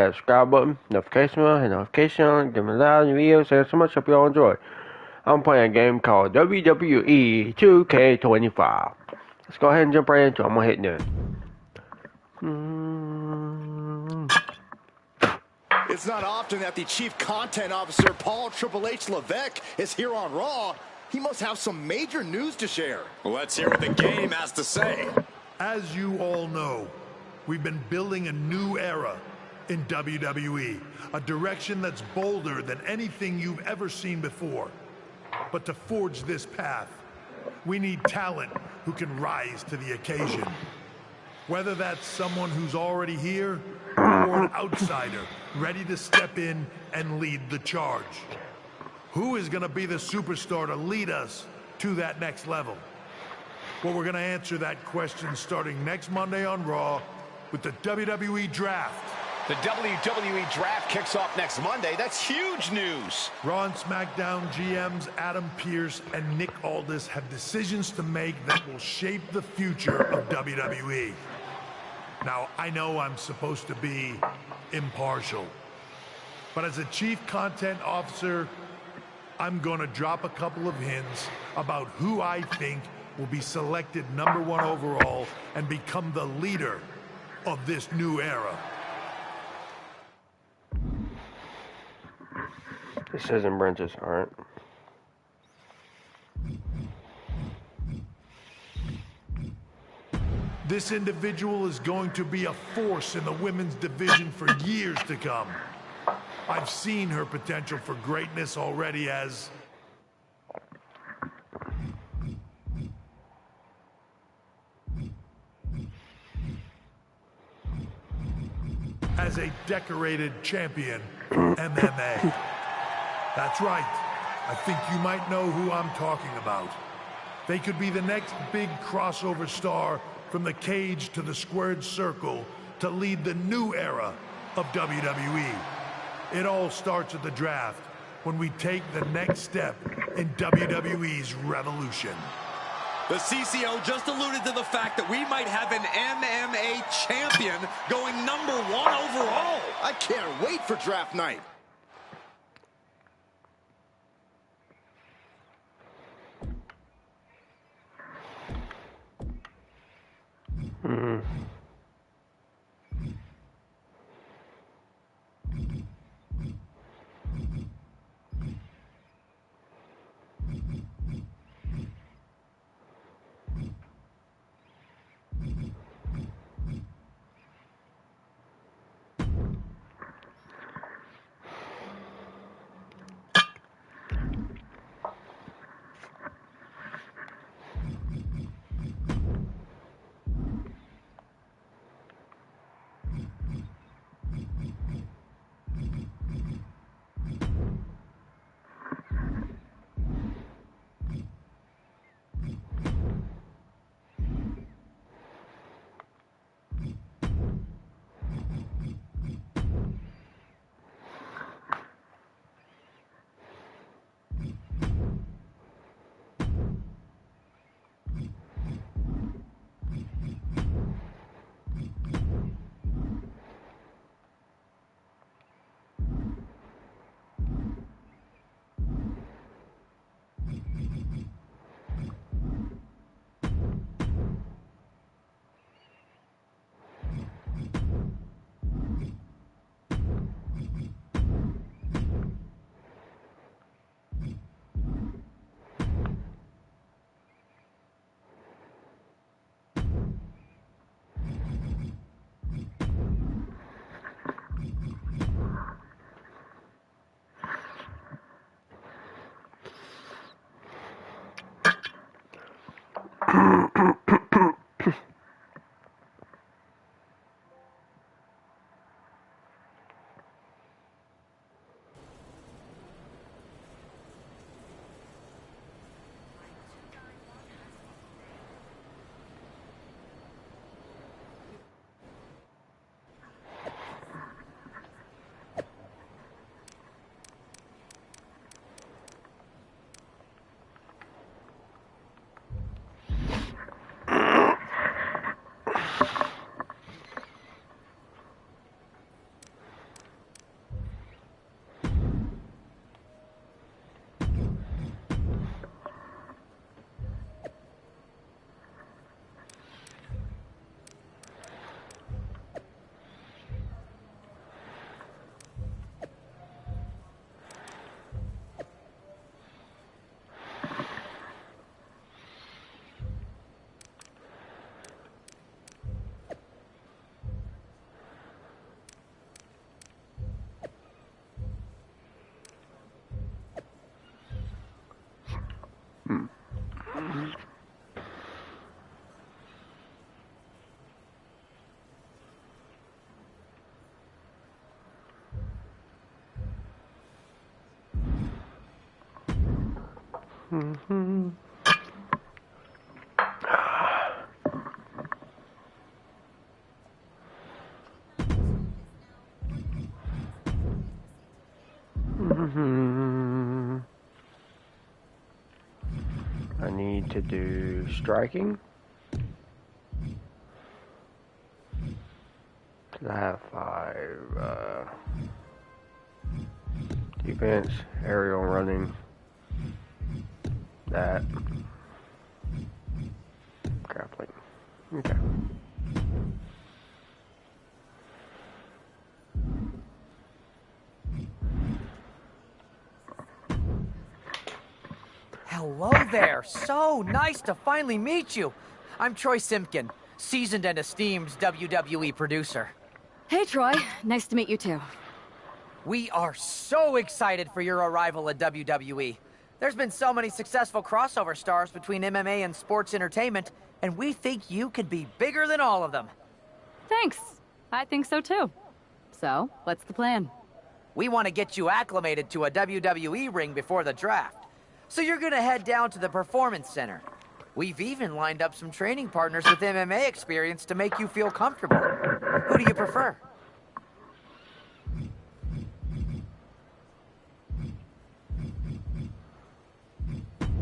that subscribe button, notification bell, hit notification on, give me a loud new videos. Thanks so much. Hope you all enjoy. I'm playing a game called WWE2K25. Let's go ahead and jump right into it. I'm gonna hit new. It's not often that the Chief Content Officer, Paul Triple H Levesque, is here on Raw. He must have some major news to share. Let's hear what the game has to say. As you all know, we've been building a new era in WWE, a direction that's bolder than anything you've ever seen before. But to forge this path, we need talent who can rise to the occasion. Whether that's someone who's already here or an outsider ready to step in and lead the charge. Who is going to be the superstar to lead us to that next level? Well, we're going to answer that question starting next Monday on Raw with the WWE Draft. The WWE Draft kicks off next Monday. That's huge news. Raw and SmackDown GMs Adam Pearce and Nick Aldis have decisions to make that will shape the future of WWE. Now, I know I'm supposed to be impartial, but as a Chief Content Officer, I'm going to drop a couple of hints about who I think will be selected #1 overall and become the leader of this new era. This isn't Brence's heart. This individual is going to be a force in the women's division for years to come. I've seen her potential for greatness already as a decorated champion for MMA. That's right. I think you might know who I'm talking about. They could be the next big crossover star from the cage to the squared circle to lead the new era of WWE. It all starts at the draft when we take the next step in WWE's revolution. The CCO just alluded to the fact that we might have an MMA champion going #1 overall. I can't wait for draft night. I need to do striking. I have 5 defense, aerial running, that, grappling. Okay. Hello there. So nice to finally meet you. I'm Troy Simpkin, seasoned and esteemed WWE producer. Hey, Troy. Nice to meet you, too. We are so excited for your arrival at WWE. There's been so many successful crossover stars between MMA and sports entertainment, and we think you could be bigger than all of them. Thanks. I think so, too. So, what's the plan? We want to get you acclimated to a WWE ring before the draft. So you're gonna head down to the Performance Center. We've even lined up some training partners with MMA experience to make you feel comfortable. Who do you prefer?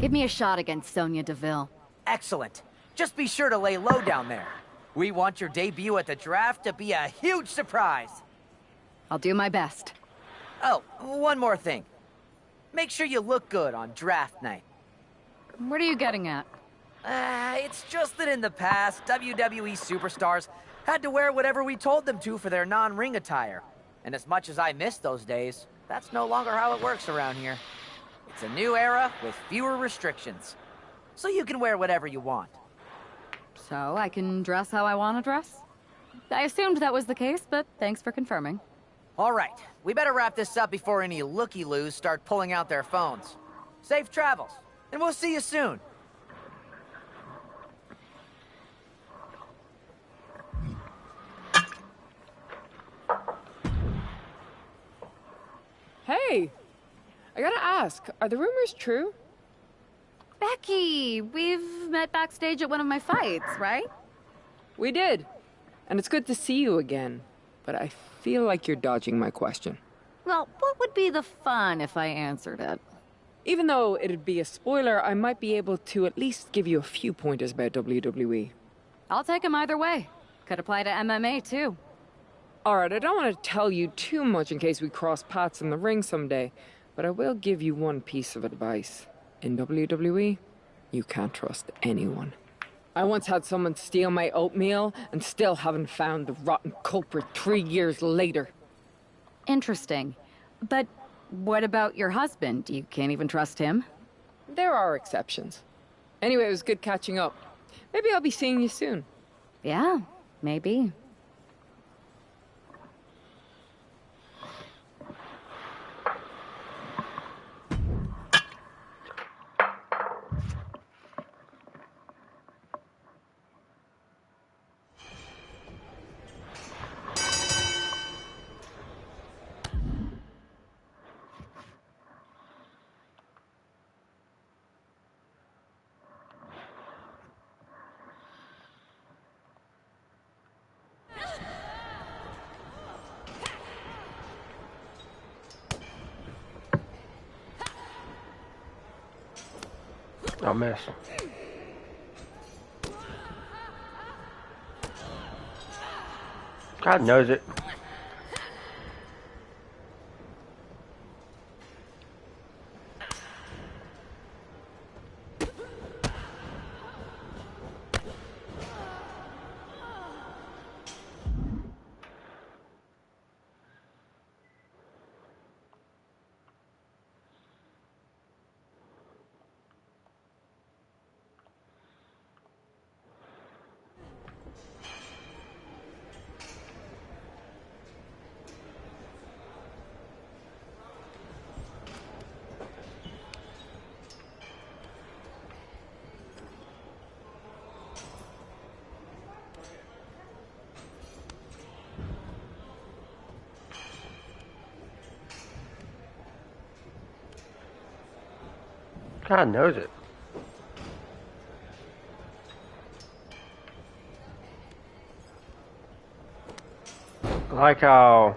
Give me a shot against Sonya Deville. Excellent. Just be sure to lay low down there. We want your debut at the draft to be a huge surprise. I'll do my best. Oh, one more thing. Make sure you look good on draft night. What are you getting at? It's just that in the past, WWE superstars had to wear whatever we told them to for their non-ring attire. And as much as I miss those days, that's no longer how it works around here. It's a new era with fewer restrictions. So you can wear whatever you want. So, I can dress how I want to dress? I assumed that was the case, but thanks for confirming. All right, we better wrap this up before any looky-loos start pulling out their phones. Safe travels, and we'll see you soon. Hey! I gotta ask, are the rumors true? Becky, we've met backstage at one of my fights, right? We did. And it's good to see you again. But I feel like you're dodging my question. Well, what would be the fun if I answered it? Even though it'd be a spoiler, I might be able to at least give you a few pointers about WWE. I'll take them either way. Could apply to MMA, too. Alright, I don't want to tell you too much in case we cross paths in the ring someday, but I will give you one piece of advice. In WWE, you can't trust anyone. I once had someone steal my oatmeal and still haven't found the rotten culprit 3 years later. Interesting. But what about your husband? You can't even trust him? There are exceptions. Anyway, it was good catching up. Maybe I'll be seeing you soon. Yeah, maybe. I'll miss. God knows it. God knows it. I like how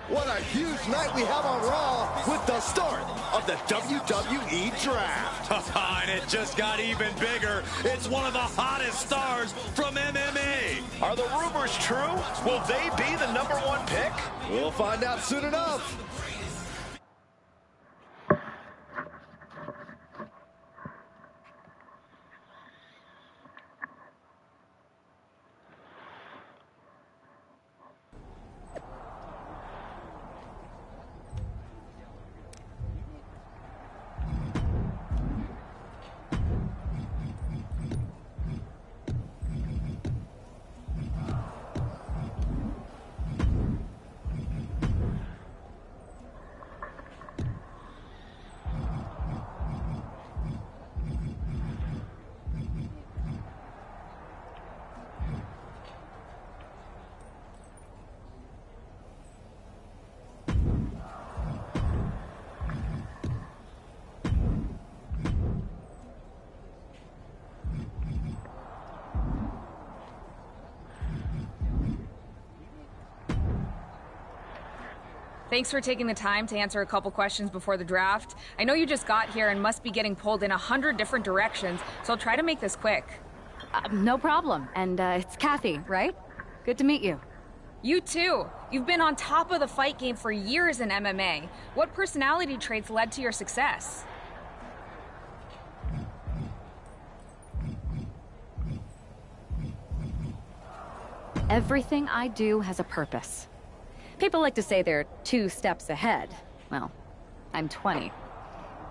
What a huge night we have on Raw with the start of the WWE Draft. And it just got even bigger. It's one of the hottest stars from MMA. Are the rumors true? Will they be the #1 pick? We'll find out soon enough. Thanks for taking the time to answer a couple questions before the draft. I know you just got here and must be getting pulled in 100 different directions, so I'll try to make this quick. No problem. And it's Kathy, right? Good to meet you. You too. You've been on top of the fight game for years in MMA. What personality traits led to your success? Everything I do has a purpose. People like to say they're 2 steps ahead. Well, I'm 20.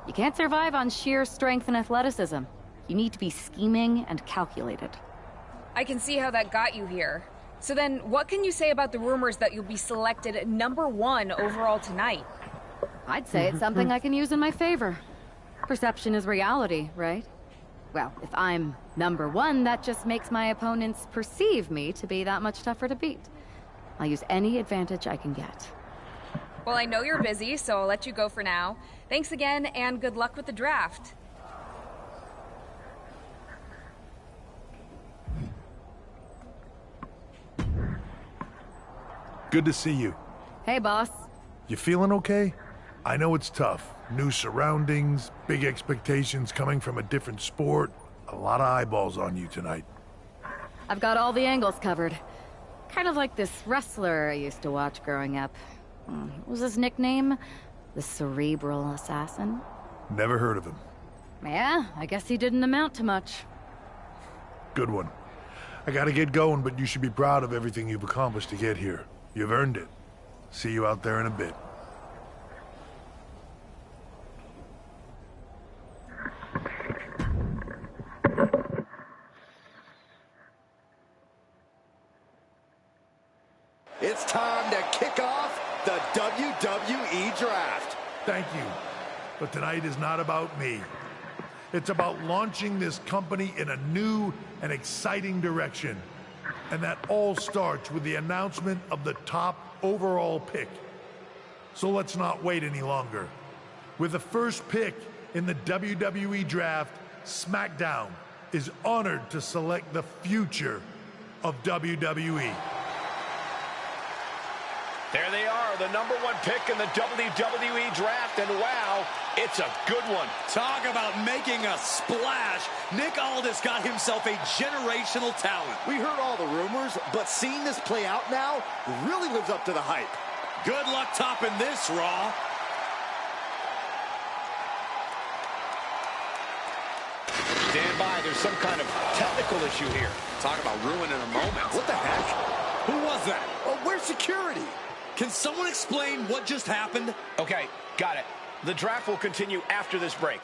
You can't survive on sheer strength and athleticism. You need to be scheming and calculated. I can see how that got you here. So then, what can you say about the rumors that you'll be selected #1 overall tonight? I'd say it's something I can use in my favor. Perception is reality, right? Well, if I'm #1, that just makes my opponents perceive me to be that much tougher to beat. I'll use any advantage I can get. Well, I know you're busy, so I'll let you go for now. Thanks again, and good luck with the draft. Good to see you. Hey, boss. You feeling okay? I know it's tough. New surroundings, big expectations coming from a different sport. A lot of eyeballs on you tonight. I've got all the angles covered. Kind of like this wrestler I used to watch growing up. What was his nickname? The Cerebral Assassin? Never heard of him. Yeah, I guess he didn't amount to much. Good one. I gotta get going, but you should be proud of everything you've accomplished to get here. You've earned it. See you out there in a bit. It's time to kick off the WWE Draft. Thank you. But tonight is not about me. It's about launching this company in a new and exciting direction. And that all starts with the announcement of the top overall pick. So let's not wait any longer. With the first pick in the WWE Draft, SmackDown is honored to select the future of WWE. There they are, the #1 pick in the WWE Draft, and wow, it's a good one. Talk about making a splash. Nick Aldis got himself a generational talent. We heard all the rumors, but seeing this play out now really lives up to the hype. Good luck topping this, Raw. Stand by, there's some kind of technical issue here. Talk about ruining a moment. What the heck? Who was that? Oh, where's security? Can someone explain what just happened? Okay, got it. The draft will continue after this break.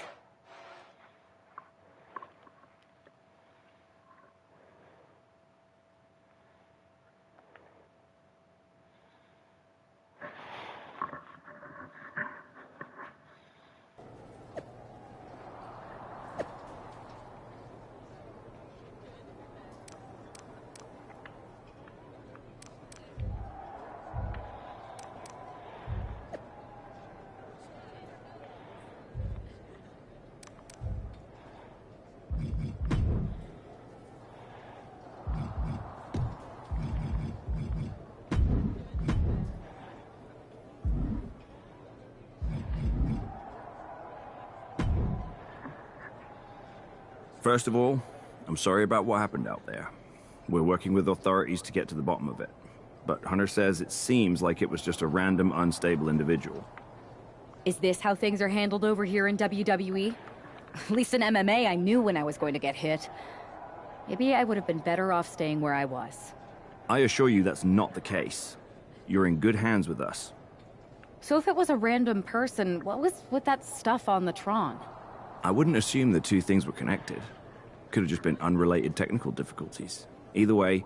First of all, I'm sorry about what happened out there. We're working with authorities to get to the bottom of it. But Hunter says it seems like it was just a random, unstable individual. Is this how things are handled over here in WWE? At least in MMA, I knew when I was going to get hit. Maybe I would have been better off staying where I was. I assure you that's not the case. You're in good hands with us. So if it was a random person, what was with that stuff on the Tron? I wouldn't assume the two things were connected. Could have just been unrelated technical difficulties. Either way,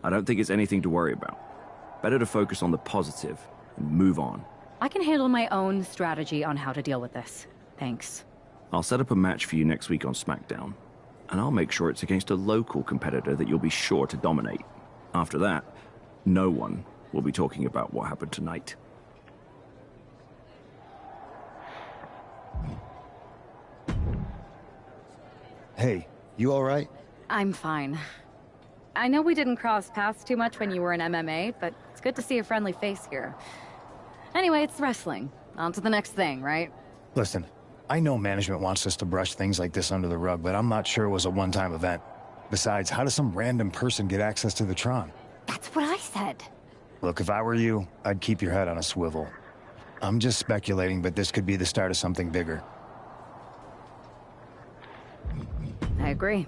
I don't think it's anything to worry about. Better to focus on the positive and move on. I can handle my own strategy on how to deal with this. Thanks. I'll set up a match for you next week on SmackDown, and I'll make sure it's against a local competitor that you'll be sure to dominate. After that, no one will be talking about what happened tonight. Hey, you all right? I'm fine. I know we didn't cross paths too much when you were in MMA, but it's good to see a friendly face here. Anyway, it's wrestling. On to the next thing, right? Listen, I know management wants us to brush things like this under the rug, but I'm not sure it was a one-time event. Besides, how does some random person get access to the Tron? That's what I said. Look, if I were you, I'd keep your head on a swivel. I'm just speculating, but this could be the start of something bigger. I agree.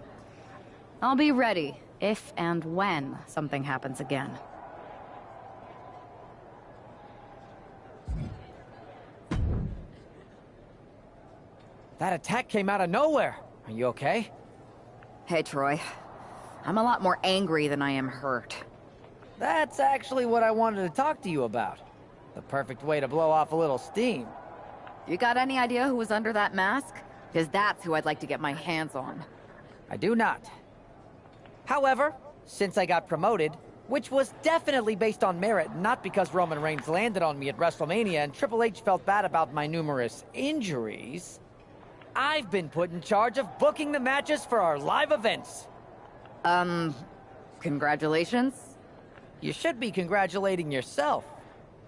I'll be ready if and when something happens again. That attack came out of nowhere. Are you okay? Hey, Troy. I'm a lot more angry than I am hurt. That's actually what I wanted to talk to you about. The perfect way to blow off a little steam. You got any idea who was under that mask? Because that's who I'd like to get my hands on. I do not. However, since I got promoted, which was definitely based on merit, not because Roman Reigns landed on me at WrestleMania and Triple H felt bad about my numerous injuries, I've been put in charge of booking the matches for our live events. Congratulations? You should be congratulating yourself,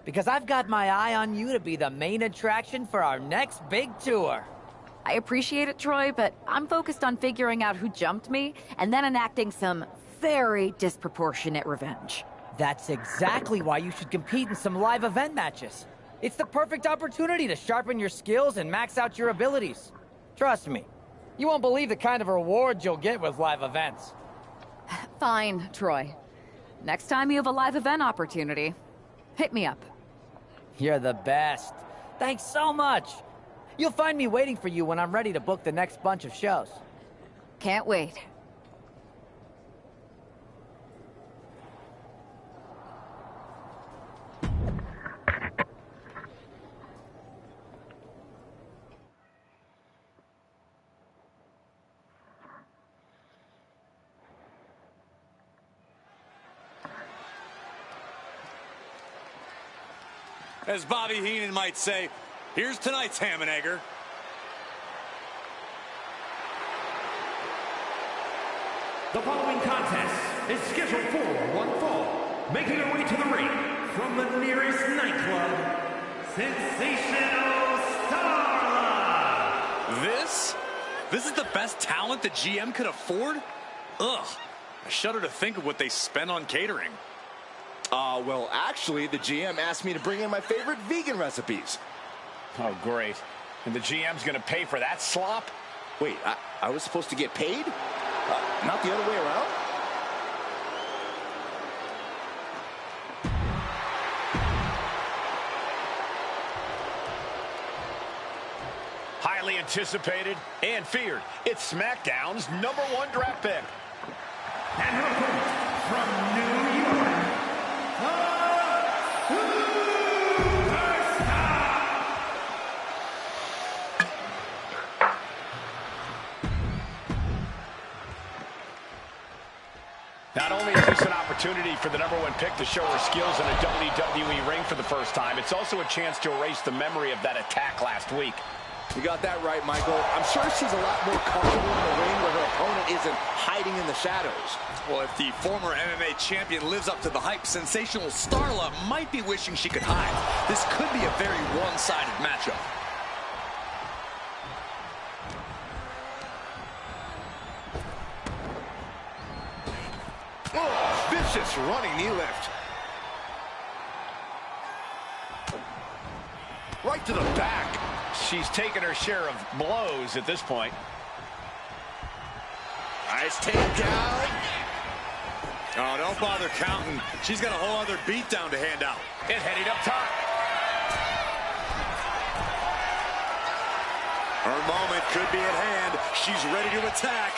because I've got my eye on you to be the main attraction for our next big tour. I appreciate it, Troy, but I'm focused on figuring out who jumped me and then enacting some very disproportionate revenge. That's exactly why you should compete in some live event matches. It's the perfect opportunity to sharpen your skills and max out your abilities. Trust me, you won't believe the kind of rewards you'll get with live events. Fine, Troy. Next time you have a live event opportunity, hit me up. You're the best. Thanks so much. You'll find me waiting for you when I'm ready to book the next bunch of shows. Can't wait. As Bobby Heenan might say, here's tonight's ham and egger. The following contest is scheduled for one fall. Making her way to the ring from the nearest nightclub, Sensational Starla. This is the best talent the GM could afford? Ugh, I shudder to think of what they spent on catering. Well, actually, the GM asked me to bring in my favorite vegan recipes. Oh, great. And the GM's gonna pay for that slop? Wait, I was supposed to get paid? Not the other way around? Highly anticipated and feared. It's SmackDown's #1 draft pick. And her opponent from New York, Not only is this an opportunity for the #1 pick to show her skills in a WWE ring for the first time, it's also a chance to erase the memory of that attack last week. You got that right, Michael. I'm sure she's a lot more comfortable in the ring where her opponent isn't hiding in the shadows. Well, if the former MMA champion lives up to the hype, Sensational Starla might be wishing she could hide. This could be a very one-sided matchup. vicious running knee lift. Right to the back. She's taken her share of blows at this point. Nice takedown. Oh, don't bother counting. She's got a whole other beatdown to hand out. And heading up top. Her moment could be at hand. She's ready to attack.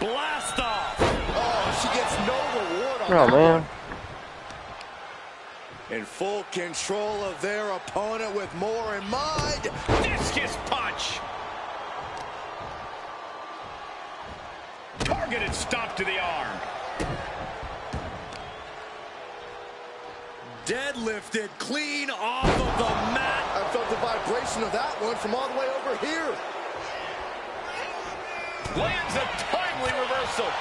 Blast off. Oh, she gets no reward on Oh, that man. one. In full control of their opponent with more in mind. Discus punch. Targeted stop to the arm. Deadlifted clean off of the mat. I felt the vibration of that one from all the way over here. Lands a timely reversal.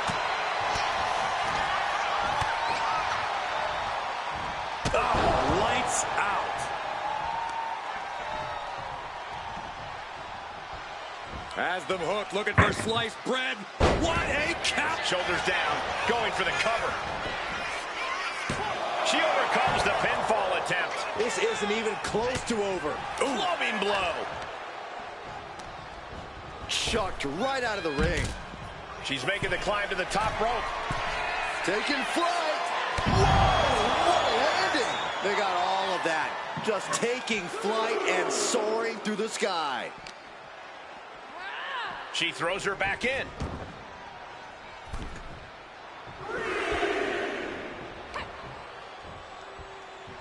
Oh, lights out. Has them hooked, looking for sliced bread. What a cap! Shoulders down, going for the cover. She overcomes the pinfall attempt. This isn't even close to over. Clubbing blow. Chucked right out of the ring. She's making the climb to the top rope. Taking flight. Whoa, what a landing. They got all of that. Just taking flight and soaring through the sky. She throws her back in.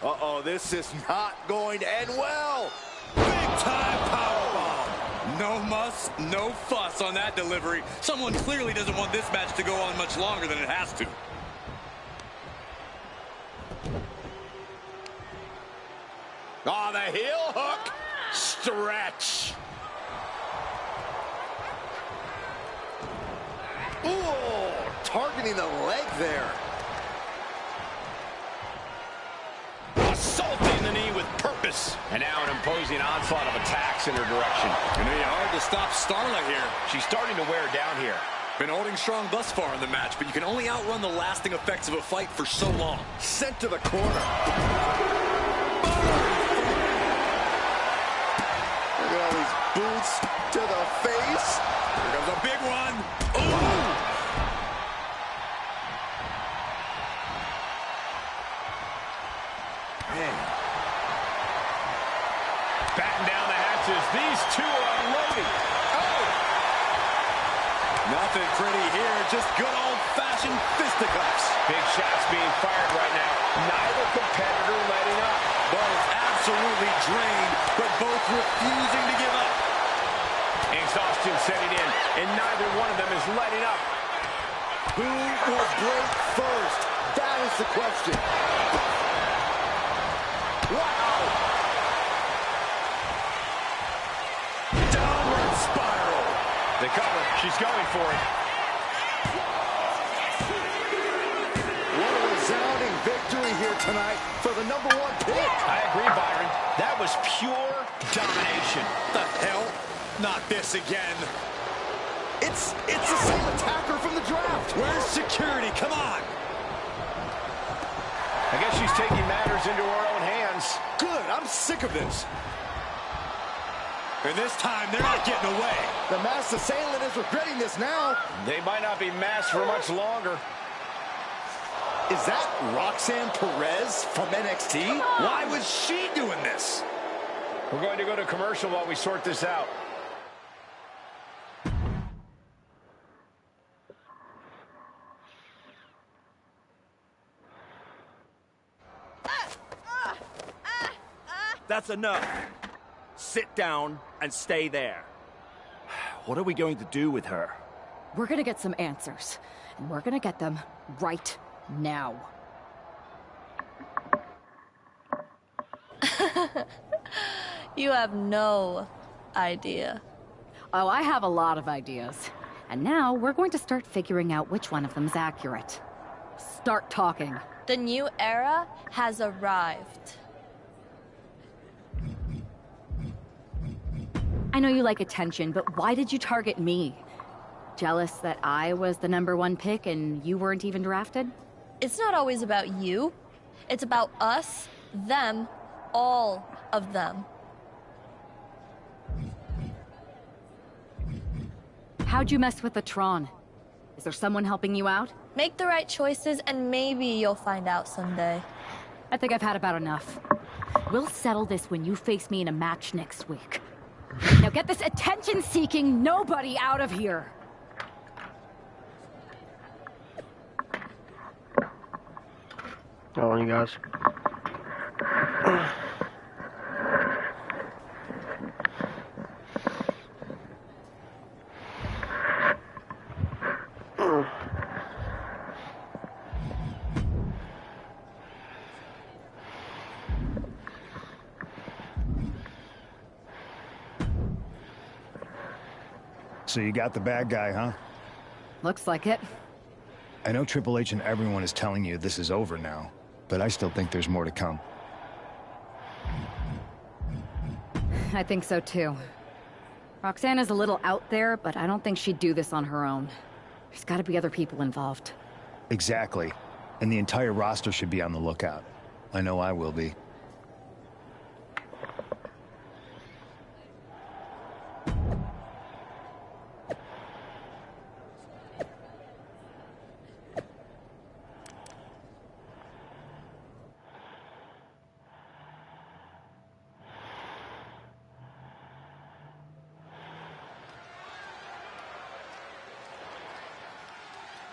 Uh-oh, this is not going to end well. Big time powerbomb. No muss, no fuss on that delivery. Someone clearly doesn't want this match to go on much longer than it has to. Oh, the heel hook. Stretch. Ooh, targeting the leg there. Assaulting the knee with purpose. And now an imposing onslaught of attacks in her direction. Gonna be hard to stop Starla here. She's starting to wear down here. Been holding strong thus far in the match, but you can only outrun the lasting effects of a fight for so long. Sent to the corner. Look at all these boots to the face. Here comes a big one. Ooh. Man. Batten down the hatches. These two are unloading. Oh! Nothing pretty here. Just good old-fashioned fisticuffs. Big shots being fired right now. Neither competitor letting up. Both absolutely drained, but both refusing to give up. Exhaustion setting in, and neither one of them is letting up. Who will break first? That is the question. Wow! Downward spiral. The cover, she's going for it. What a resounding victory here tonight for the #1 pick. I agree, Byron. That was pure domination. The hell? Not this again. It's the same attacker from the draft. Where's security? Come on. I guess she's taking matters into her own hands. Good, I'm sick of this. And this time, they're not getting away. The masked assailant is regretting this now. They might not be masked for much longer. Is that Roxanne Perez from NXT? Why was she doing this? We're going to go to commercial while we sort this out. That's enough. Sit down and stay there. What are we going to do with her? We're gonna get some answers, and we're gonna get them right now. You have no idea. Oh, I have a lot of ideas. And now we're going to start figuring out which one of them's accurate. Start talking. The new era has arrived. I know you like attention, but why did you target me? Jealous that I was the #1 pick and you weren't even drafted? It's not always about you. It's about us, them, all of them. How'd you mess with the Tron? Is there someone helping you out? Make the right choices and maybe you'll find out someday. I think I've had about enough. We'll settle this when you face me in a match next week. Now get this attention-seeking nobody out of here! Hold on, you guys. So you got the bad guy, huh? Looks like it. I know Triple H and everyone is telling you this is over now, but I still think there's more to come. I think so too. Roxanne is a little out there, but I don't think she'd do this on her own. There's gotta be other people involved. Exactly. And the entire roster should be on the lookout. I know I will be.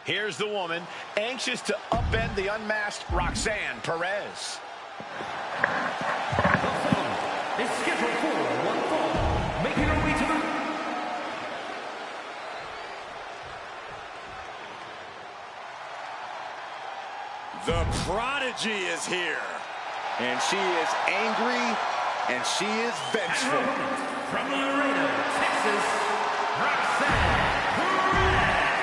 Here's the woman, anxious to upend the unmasked Roxanne Perez. The following is scheduled for one fall, making her way to The Prodigy is here. And she is angry, and she is vengeful. from Laredo, Texas, Roxanne Perez.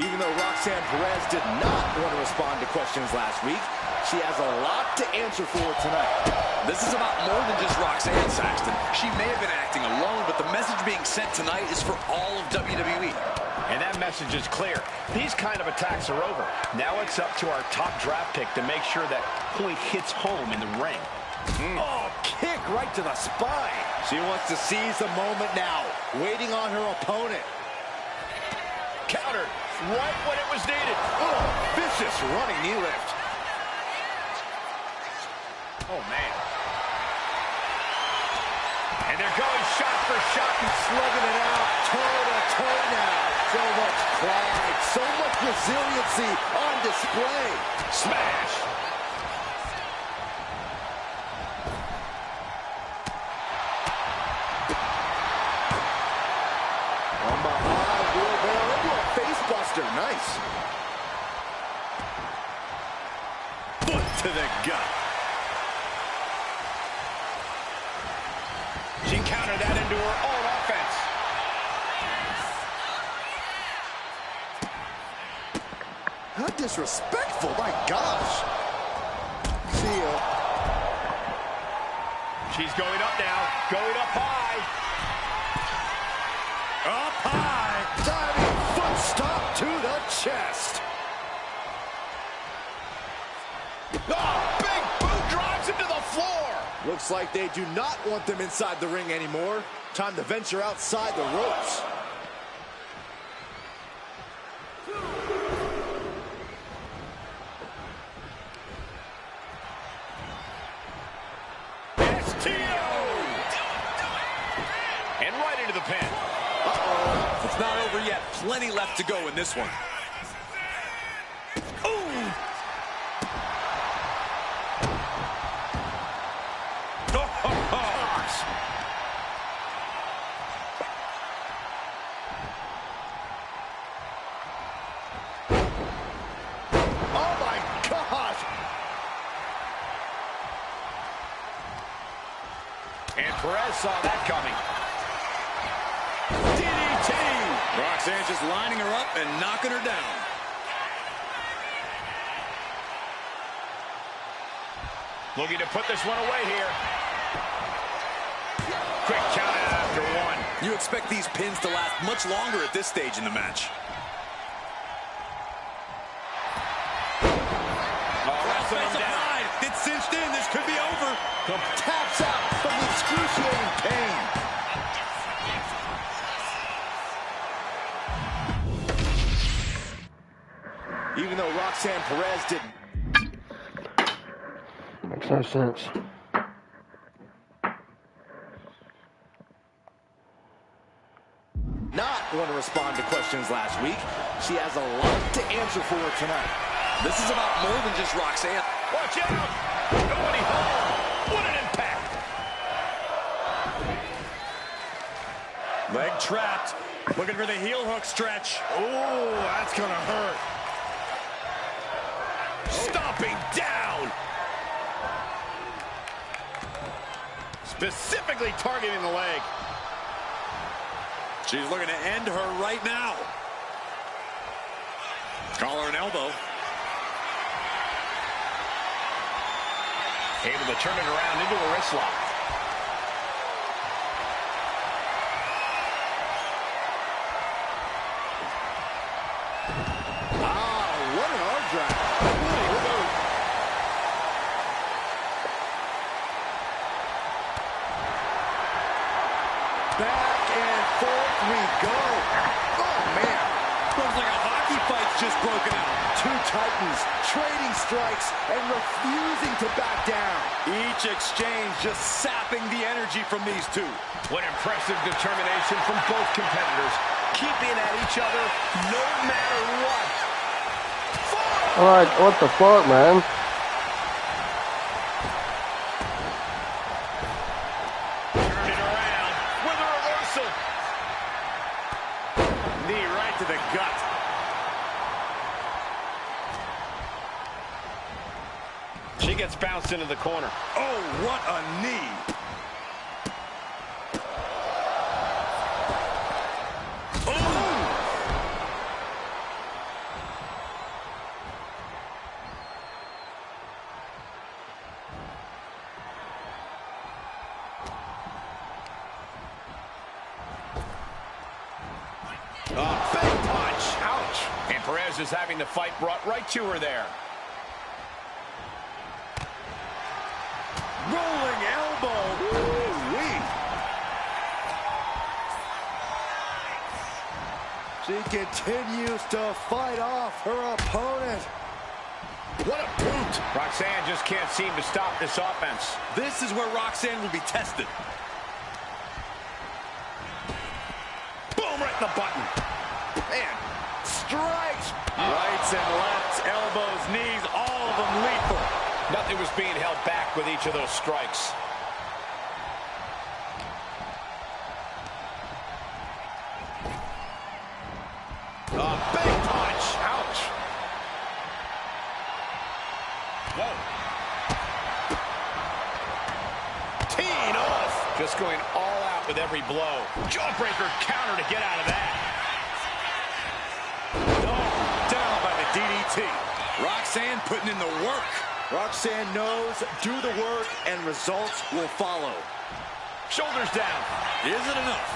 Even though Roxanne Perez did not want to respond to questions last week, she has a lot to answer for tonight. This is about more than just Roxanne, Saxton. She may have been acting alone, but the message being sent tonight is for all of WWE. And that message is clear. These kind of attacks are over. Now it's up to our top draft pick to make sure that point hits home in the ring. Oh, kick right to the spine. She wants to seize the moment now, waiting on her opponent. Countered right when it was needed. Oh, vicious running knee lift. Oh, man. And they're going shot for shot. Slugging it out, toe to toe now. So much pride, so much resiliency on display. Smash. From behind, wheelbarrow into a face buster. Nice. Foot to the gut. She countered that into her own offense. How disrespectful, my gosh. See ya. She's going up now, going up high. Up high. Diving foot stomp to the chest. Oh, big boot drives him to the floor. Looks like they do not want them inside the ring anymore. Time to venture outside the ropes. And right into the pin. Uh-oh. It's not over yet. Plenty left to go in this one. Ooh. Gosh. Oh my gosh. And Perez saw that coming. DDT. Roxanne just lining her up and knocking her down. Looking to put this one away here. Quick count out after one. You expect these pins to last much longer at this stage in the match. It's cinched in. This could be over. Taps out from the excruciating pain. Even though Roxanne Perez didn't. Makes no sense. Not want to respond to questions last week. She has a lot to answer for tonight. This is about more than just Roxanne. Watch out! Nobody home! What an impact! Leg trapped. Looking for the heel hook stretch. Oh, that's going to hurt. Stomping down! Specifically targeting the leg. She's looking to end her right now. Collar and elbow. Able to turn it around into a wrist lock. What an arm drag. Back and forth we go. Oh, man. Looks like a hockey fight's just broken out. Two titans trading strikes and refusing to back down. Each exchange just sapping the energy from these two. What impressive determination from both competitors. Keeping at each other no matter what. Alright, what the fuck, man? Turn it around with a reversal. Knee right to the gut. She gets bounced into the corner. Oh, what a knee. Big punch. Ouch. And Perez is having the fight brought right to her there. Rolling elbow. Woo-wee. She continues to fight off her opponent. What a boot. Roxanne just can't seem to stop this offense. This is where Roxanne will be tested. Boom, right in the button. Man, strikes. Rights and lefts, elbows, knees, all of them lethal. Nothing was being held back with each of those strikes. A big punch. Ouch. Whoa. Teeing off. Just going all out with every blow. Jawbreaker counter to get out of that. Oh, down by the DDT. Roxanne putting in the work. Roxanne knows, do the work, and results will follow. Shoulders down. Is it enough?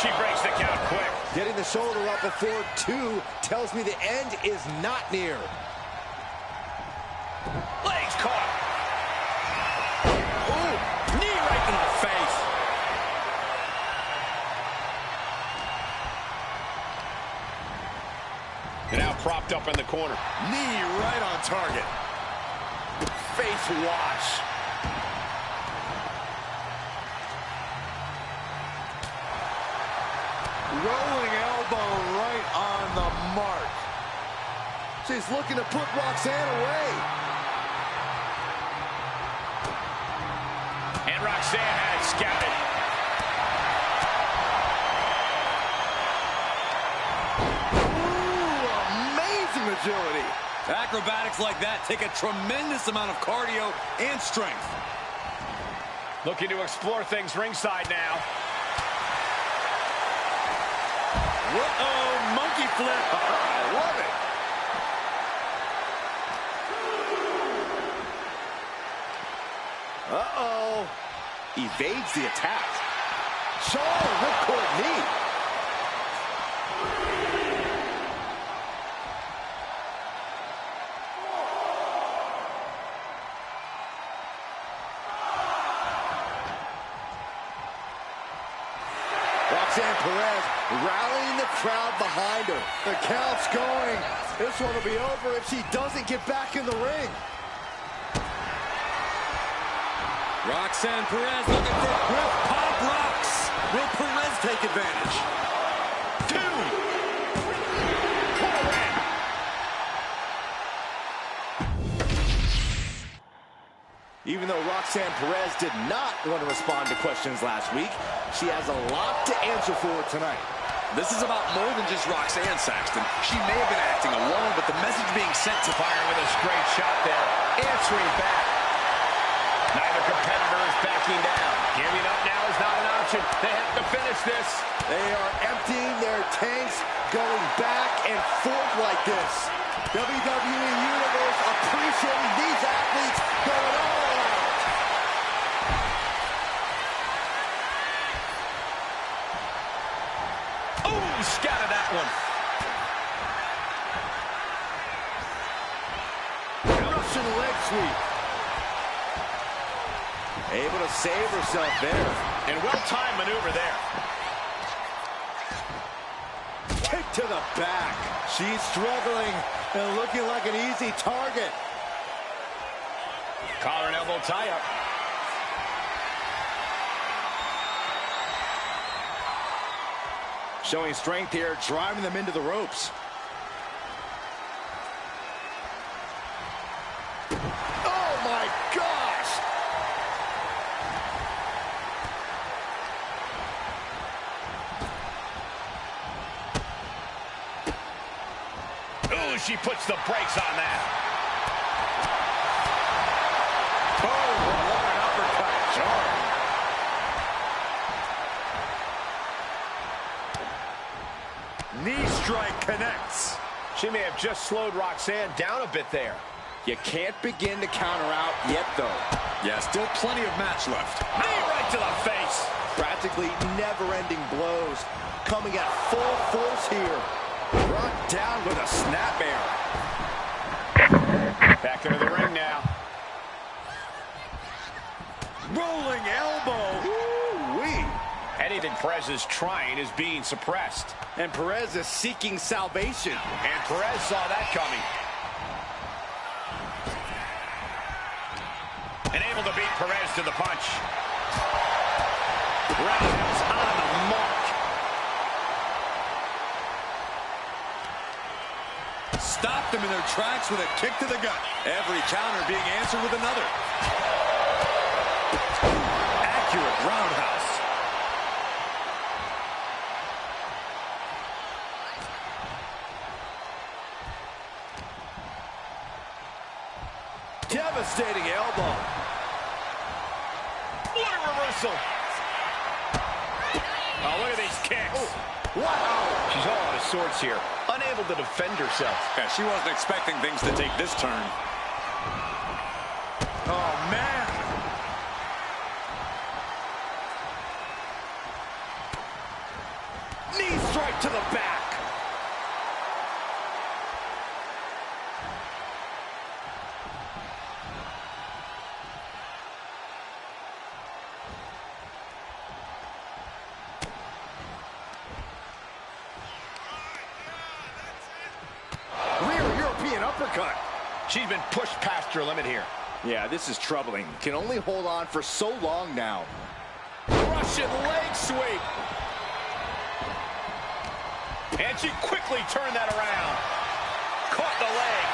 She breaks the count quick. Getting the shoulder up before two tells me the end is not near. Legs caught. Ooh, knee right in the face. And now propped up in the corner. Knee right on target. Face wash. Rolling elbow right on the mark. She's looking to put Roxanne away. And Roxanne had it scouted. Ooh, amazing agility. Acrobatics like that take a tremendous amount of cardio and strength. Looking to explore things ringside now. Uh-oh, monkey flip. I love it. Uh-oh. Evades the attack. Jarring ripcord knee. Roxanne Perez rallying the crowd behind her. The count's going. This one will be over if she doesn't get back in the ring. Roxanne Perez looking for quick pop rocks. Will Perez take advantage? 2. Even though Roxanne Perez did not want to respond to questions last week, she has a lot to answer for tonight. This is about more than just Roxanne, Saxton. She may have been acting alone, but the message being sent to fire with a straight shot there. Answering back. Neither competitor is backing down. Giving up now is not an option. They have to finish this. They are emptying their tanks, going back and forth like this. WWE Universe appreciating these athletes going all out. Oh, scattered that one. Russian leg sweep. Able to save herself there. And well-timed maneuver there. Kick to the back. She's struggling and looking like an easy target. Collar and elbow tie-up. Showing strength here, driving them into the ropes. Oh my gosh! Ooh, she puts the brakes on that. Oh, what an uppercut. Jarring. Knee strike connects. She may have just slowed Roxanne down a bit there. You can't begin to counter out yet, though. Yeah, still plenty of match left. Knee right to the face. Practically never-ending blows coming at full force here. Brought down with a snapmare. Back into the ring now. Rolling elbow. Woo-wee. Anything Perez is trying is being suppressed. And Perez is seeking salvation. And Perez saw that coming. And able to beat Perez to the punch. Roundhouse on the mark. Stopped them in their tracks with a kick to the gut. Every counter being answered with another. Accurate roundhouse. Devastating elbow. What a reversal. Oh, look at these kicks. Oh, wow. She's all out of sorts here. Unable to defend herself. Yeah, she wasn't expecting things to take this turn. Oh, man. Knee strike to the back. Uppercut. She's been pushed past her limit here. Yeah, this is troubling. Can only hold on for so long now. Russian leg sweep. And she quickly turned that around. Caught the leg.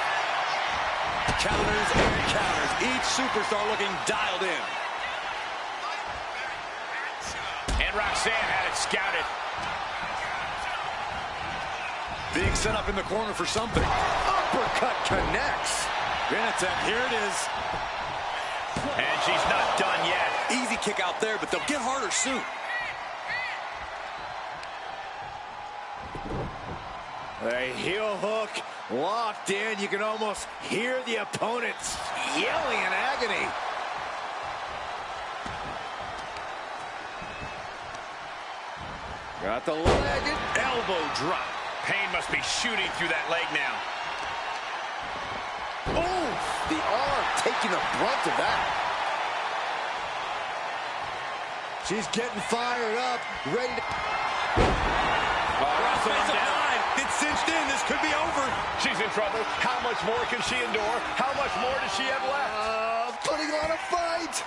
Counters and counters. Each superstar looking dialed in. And Roxanne had it scouted. Being set up in the corner for something. Uppercut connects. Benetech, here it is. And she's not done yet. Easy kick out there, but they'll get harder soon. A heel hook locked in. You can almost hear the opponents yelling in agony. Got the leg and elbow drop. Pain must be shooting through that leg now. Oh, the arm taking the brunt of that. She's getting fired up, ready to... It's cinched in. This could be over. She's in trouble. How much more can she endure? How much more does she have left? Putting on a fight.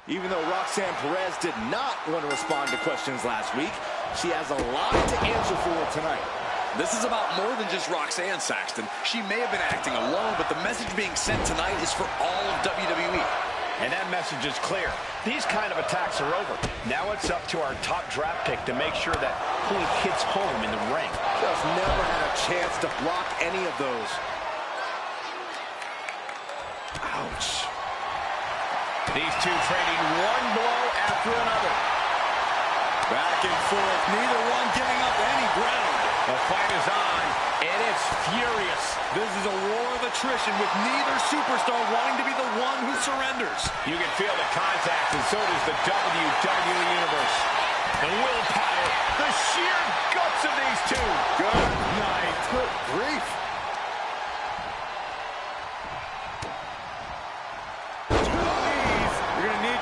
Even though Roxanne Perez did not want to respond to questions last week, she has a lot to answer for tonight. This is about more than just Roxanne, Saxton. She may have been acting alone, but the message being sent tonight is for all of WWE. And that message is clear. These kind of attacks are over. Now it's up to our top draft pick to make sure that point hits home in the ring. Just never had a chance to block any of those. Ouch. These two trading one blow after another. Back and forth, neither one giving up any ground. The fight is on, and it's furious. This is a war of attrition with neither superstar wanting to be the one who surrenders. You can feel the contact, and so does the WWE Universe. The willpower, the sheer guts of these two. Good night. Good grief.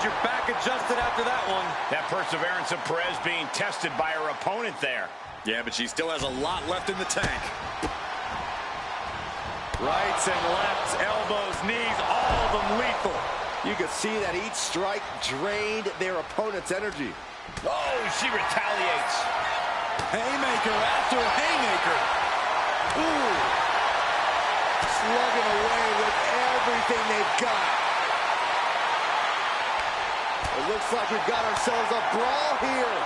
Your back adjusted after that one. That perseverance of Perez being tested by her opponent there. Yeah, but she still has a lot left in the tank. Rights and lefts, elbows, knees, all of them lethal. You could see that each strike drained their opponent's energy. Oh, she retaliates. Haymaker after haymaker. Ooh. Slugging away with everything they've got. It looks like we've got ourselves a brawl here.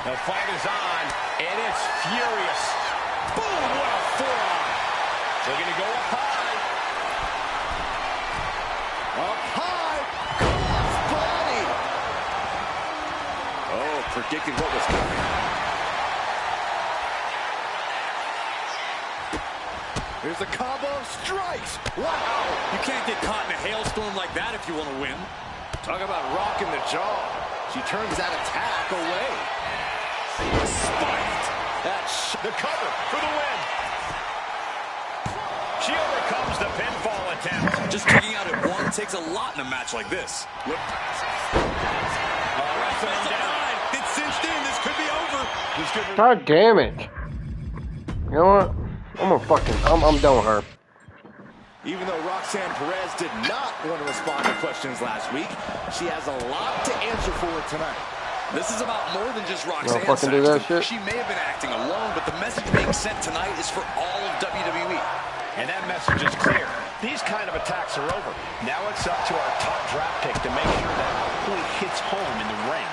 The fight is on, and it's furious. Boom, what a forearm. They're going to go up high. Up high. Cross body. Oh, predicted what was coming. Here's a combo of strikes. Wow. You can't get caught in a hailstorm like that if you want to win. Talk about rocking the jaw. She turns that attack away. Spiked. The cover for the win. She overcomes the pinfall attempt. Just kicking out at one takes a lot in a match like this. It's cinched in. This could be over. God damn it. You know what? I'm done with her. Even though Roxanne Perez did not want to respond to questions last week, she has a lot to answer for tonight. This is about more than just Roxanne. Fucking do that shit. She may have been acting alone, but the message being sent tonight is for all of WWE. And that message is clear. These kind of attacks are over. Now it's up to our top draft pick to make sure that point hits home in the ring.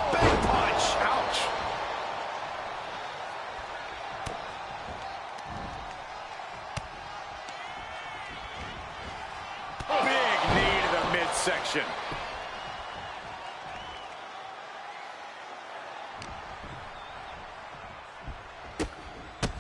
Big punch. Ouch. Big knee to the midsection.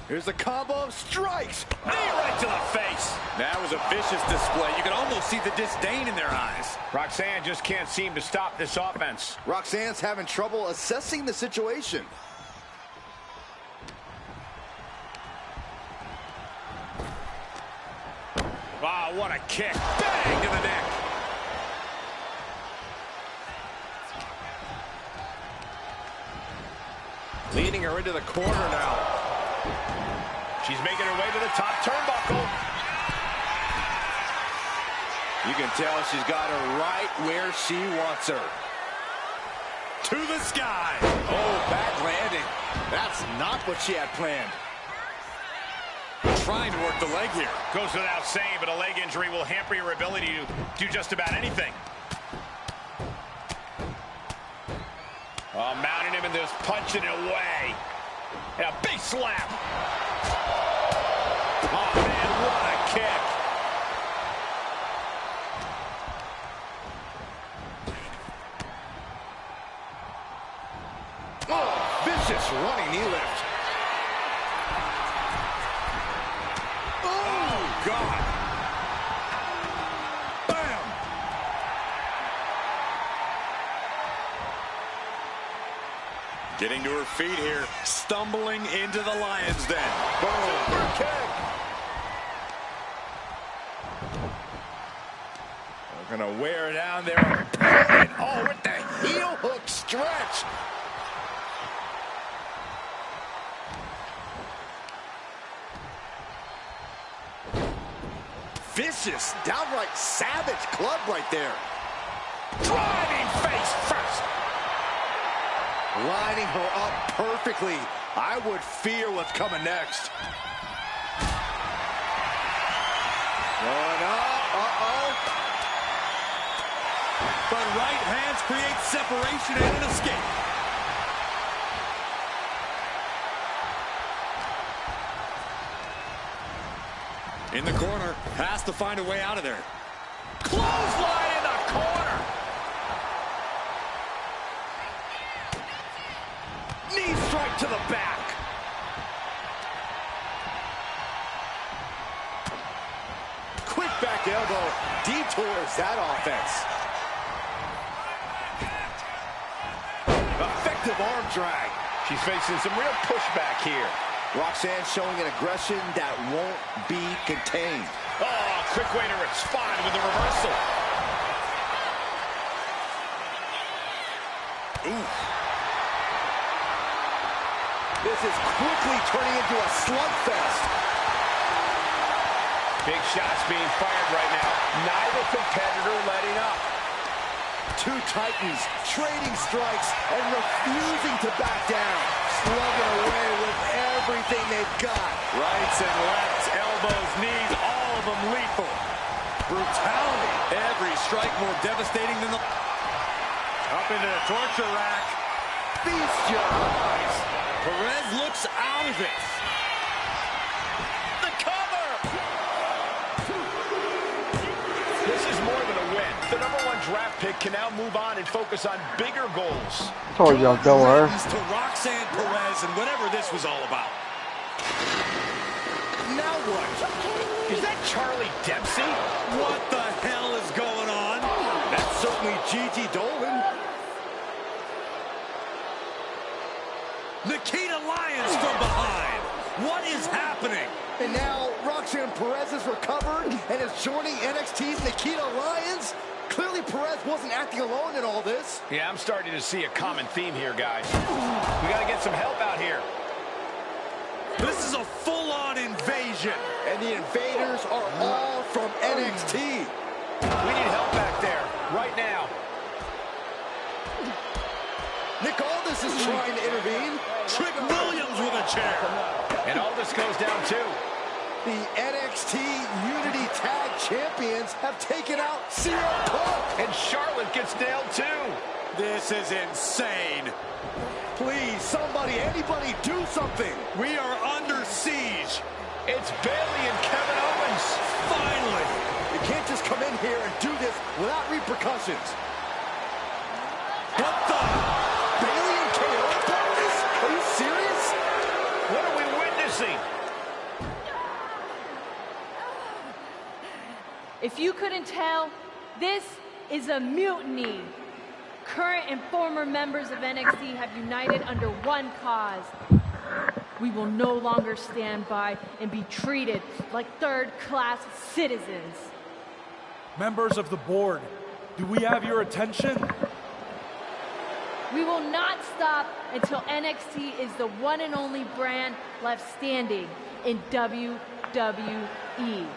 Here's a combo of strikes. Knee right to the face. That was a vicious display. You can almost see the disdain in their eyes. Roxanne just can't seem to stop this offense. Roxanne's having trouble assessing the situation. Wow, what a kick. Bang to the neck. Leading her into the corner now. She's making her way to the top turnbuckle. You can tell she's got her right where she wants her. To the sky. Oh, bad landing. That's not what she had planned. Trying to work the leg here. Goes without saying, but a leg injury will hamper your ability to do just about anything. Oh, mounting him and just punching it away. And a big slap. Oh, man, what a kick. Oh, vicious running knee lift. Getting to her feet here, stumbling into the Lion's Den. Boom. Super kick. We're gonna wear down their opponent. Oh, with the Heel hook stretch. Vicious, downright savage club right there. driving face first. Lining her up perfectly. I would fear what's coming next. Going up. Uh-oh. But right hands create separation and an escape. In the corner, has to find a way out of there. Clothesline in the corner. Knee strike to the back. Quick back elbow detours that offense. Effective arm drag. She's facing some real pushback here. Roxanne showing an aggression that won't be contained. Oh, quick way to respond with the reversal. Ooh. This is quickly turning into a slugfest. Big shots being fired right now. Neither competitor letting up. Two titans trading strikes and refusing to back down. Slugging away with everything they've got. Rights and lefts, elbows, knees, all of them lethal. Brutality. Every strike more devastating than the... Up into the torture rack. Feast your eyes. Perez looks out of it. The cover! This is more than a win. The #1 draft pick can now move on and focus on bigger goals. Told y'all, don't worry. To Roxanne Perez and whatever this was all about. Now what? Is that Charlie Dempsey? What the hell is going on? That's certainly Gigi Dolan. Nikita Lyons from behind. What is happening? And now Roxanne Perez is recovered and is joining NXT's Nikita Lyons. Clearly Perez wasn't acting alone in all this. Yeah, I'm starting to see a common theme here, guys. We got to get some help out here. This is a full-on invasion. And the invaders are all from NXT. We need help back there, right now. Nick Aldis is trying to intervene. Trick Williams with a chair. And Aldis goes down too. The NXT Unity Tag Champions have taken out CM Punk. And Charlotte gets nailed too. This is insane. Please, somebody, anybody, do something. We are under siege. It's Bayley and Kevin Owens. Finally. You can't just come in here and do this without repercussions. What the? Bayley and KO about this? Are you serious? What are we witnessing? If you couldn't tell, this is a mutiny. Current and former members of NXT have united under one cause. We will no longer stand by and be treated like third-class citizens. Members of the board, do we have your attention? We will not stop until NXT is the one and only brand left standing in WWE.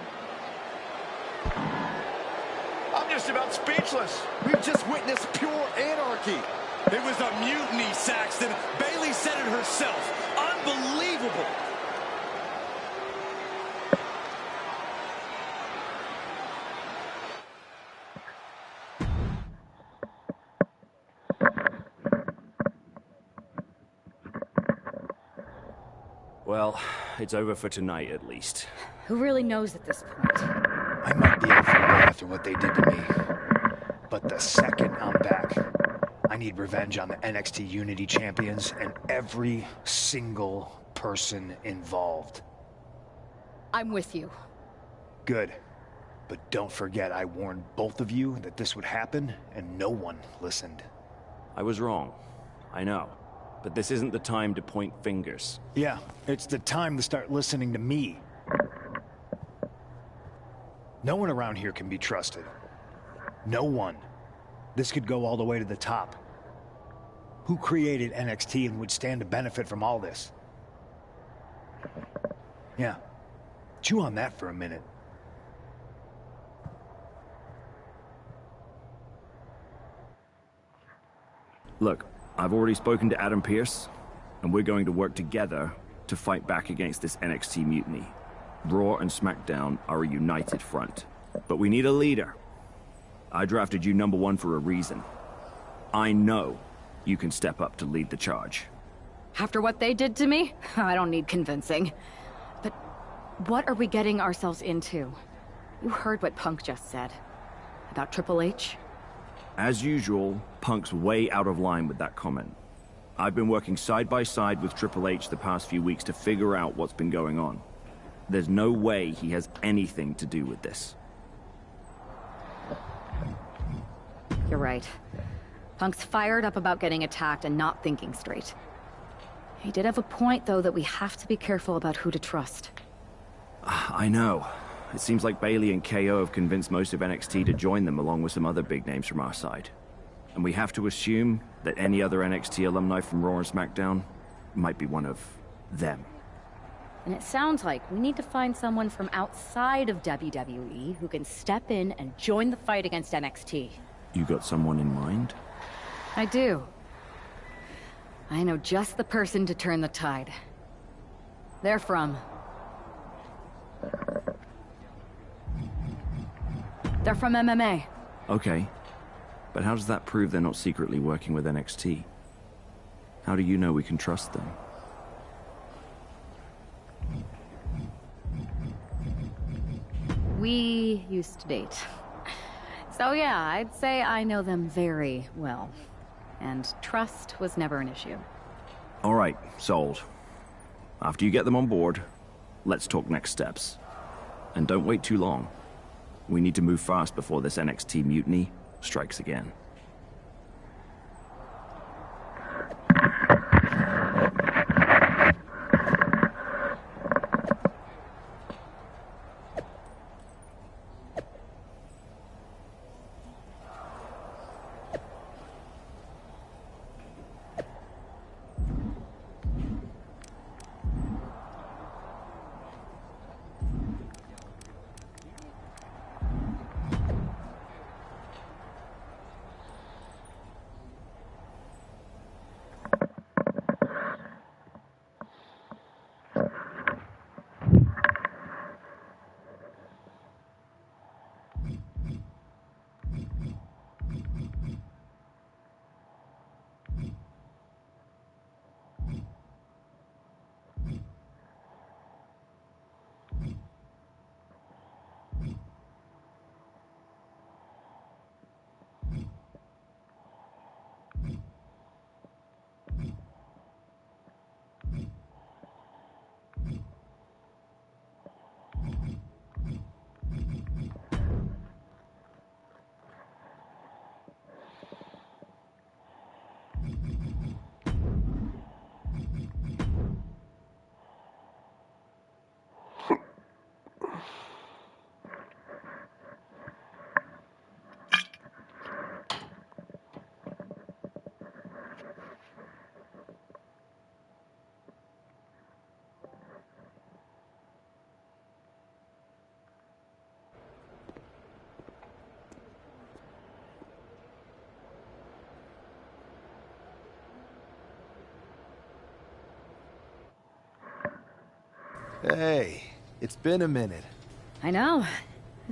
I'm just about speechless. We've just witnessed pure anarchy. It was a mutiny, Saxton. Bayley said it herself. Unbelievable. Well, it's over for tonight at least. Who really knows at this point? I might be able to forget after what they did to me. But the second I'm back, I need revenge on the NXT Unity Champions and every single person involved. I'm with you. Good. But don't forget I warned both of you that this would happen, and no one listened. I was wrong. I know. but this isn't the time to point fingers. Yeah, it's the time to start listening to me. No one around here can be trusted. No one. This could go all the way to the top. Who created NXT and would stand to benefit from all this? Yeah. Chew on that for a minute. Look, I've already spoken to Adam Pearce, and we're going to work together to fight back against this NXT mutiny. Raw and SmackDown are a united front, but we need a leader. I drafted you #1 for a reason. I know you can step up to lead the charge. After what they did to me, I don't need convincing. But what are we getting ourselves into? You heard what Punk just said. About Triple H? As usual, Punk's way out of line with that comment. I've been working side by side with Triple H the past few weeks to figure out what's been going on. There's no way he has anything to do with this. You're right. Punk's fired up about getting attacked and not thinking straight. He did have a point, though, that we have to be careful about who to trust. I know. It seems like Bailey and KO have convinced most of NXT to join them, along with some other big names from our side. And we have to assume that any other NXT alumni from Raw and SmackDown might be one of them. And it sounds like we need to find someone from outside of WWE who can step in and join the fight against NXT. You got someone in mind? I do. I know just the person to turn the tide. They're from... They're from MMA. Okay. But how does that prove they're not secretly working with NXT? How do you know we can trust them? We used to date. So yeah, I'd say I know them very well. And trust was never an issue. All right, sold. After you get them on board, let's talk next steps. And don't wait too long. We need to move fast before this NXT mutiny strikes again. Hey, it's been a minute. I know.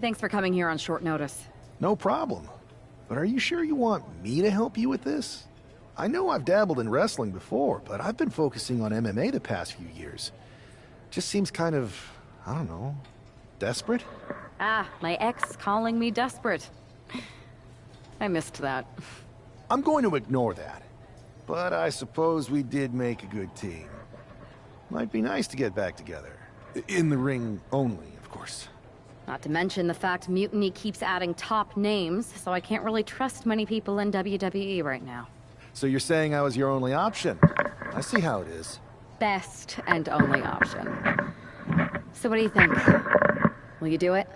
Thanks for coming here on short notice. No problem. But are you sure you want me to help you with this? I know I've dabbled in wrestling before, but I've been focusing on MMA the past few years. Just seems kind of, I don't know, desperate? Ah, my ex calling me desperate. I missed that. I'm going to ignore that. But I suppose we did make a good team. Might be nice to get back together. In the ring only, of course. Not to mention the fact Mutiny keeps adding top names, so I can't really trust many people in WWE right now. So you're saying I was your only option? I see how it is. Best and only option. So what do you think? Will you do it?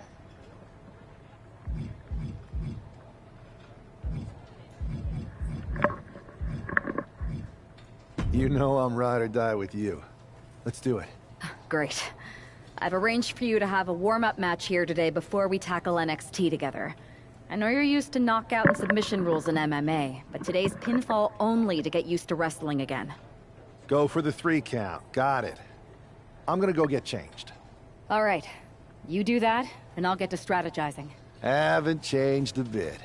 You know I'm ride or die with you. Let's do it. Great. I've arranged for you to have a warm-up match here today before we tackle NXT together. I know you're used to knockout and submission rules in MMA, but today's pinfall only to get used to wrestling again. Go for the 3 count. Got it. I'm gonna go get changed. All right. You do that, and I'll get to strategizing. Haven't changed a bit.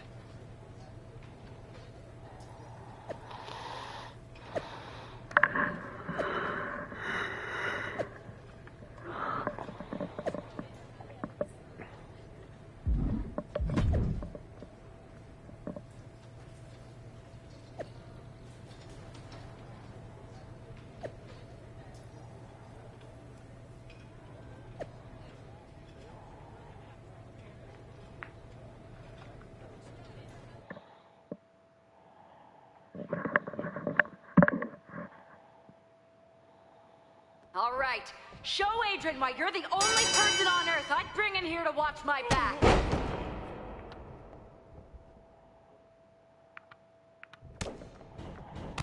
All right. Show Adrian why you're the only person on Earth I'd bring in here to watch my back.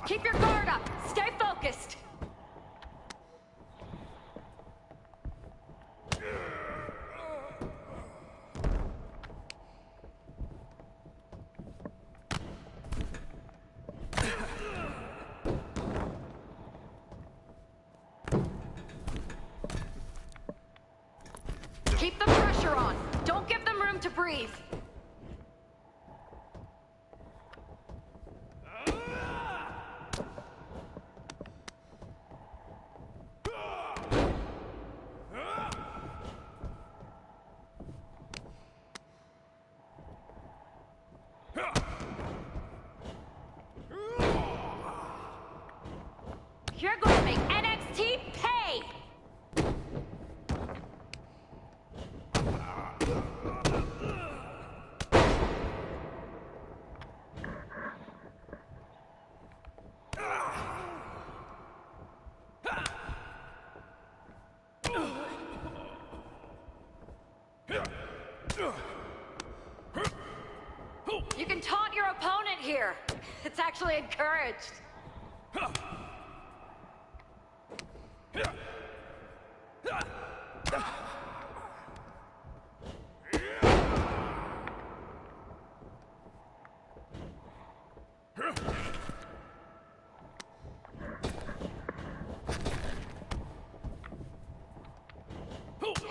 Keep your guard up. Stay focused. Keep the pressure on. Don't give them room to breathe. You're going to make NXT pay! You can taunt your opponent here. It's actually encouraged.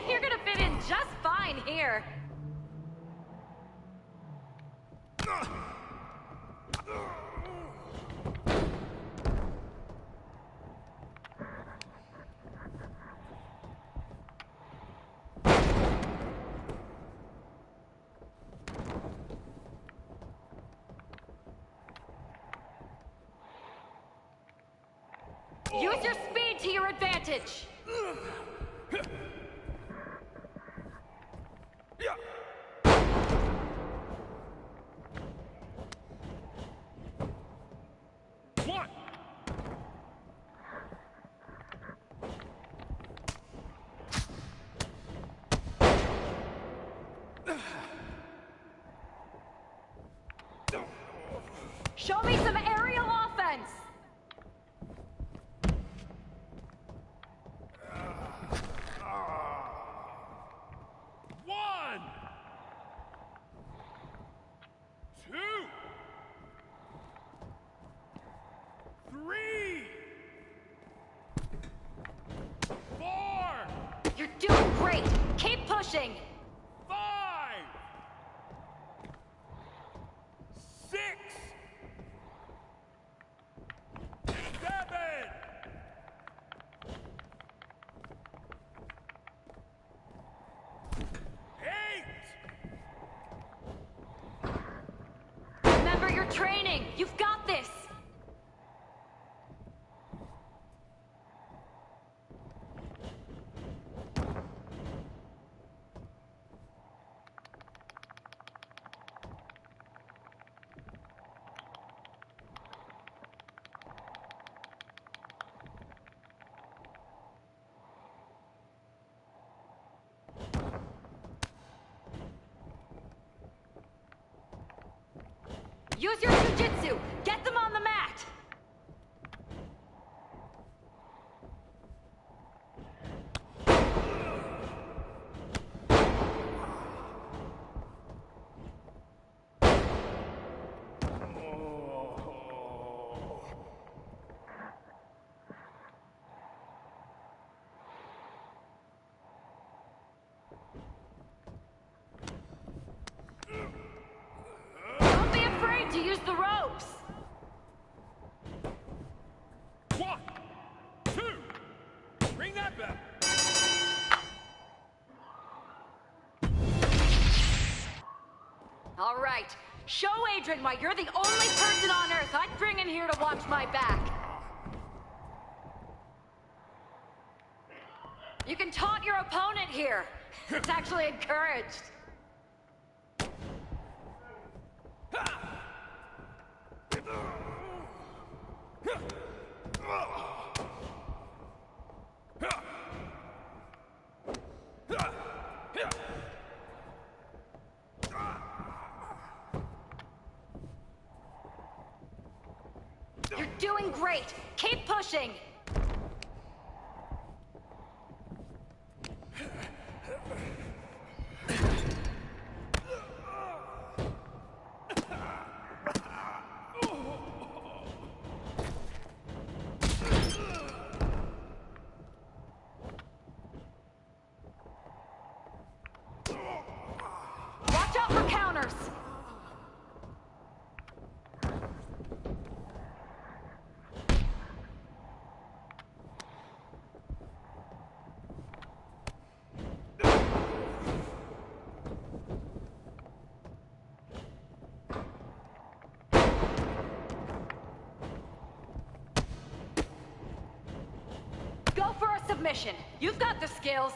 You're gonna fit in just fine here. Use your speed to your advantage. One. Show me some aerial offense. One. Two. Three. Four. You're doing great. Keep pushing. 5. 6. 7. 8. Remember your training. You've got this. Use your jujitsu! Get them on the mat! Don't be afraid to use the ropes! 1, 2, ring that bell. All right. Show Adrian why you're the only person on Earth I'd bring in here to watch my back. You can taunt your opponent here. It's actually encouraged. You're doing great. Keep pushing. Watch out for counters. Go for a submission. You've got the skills.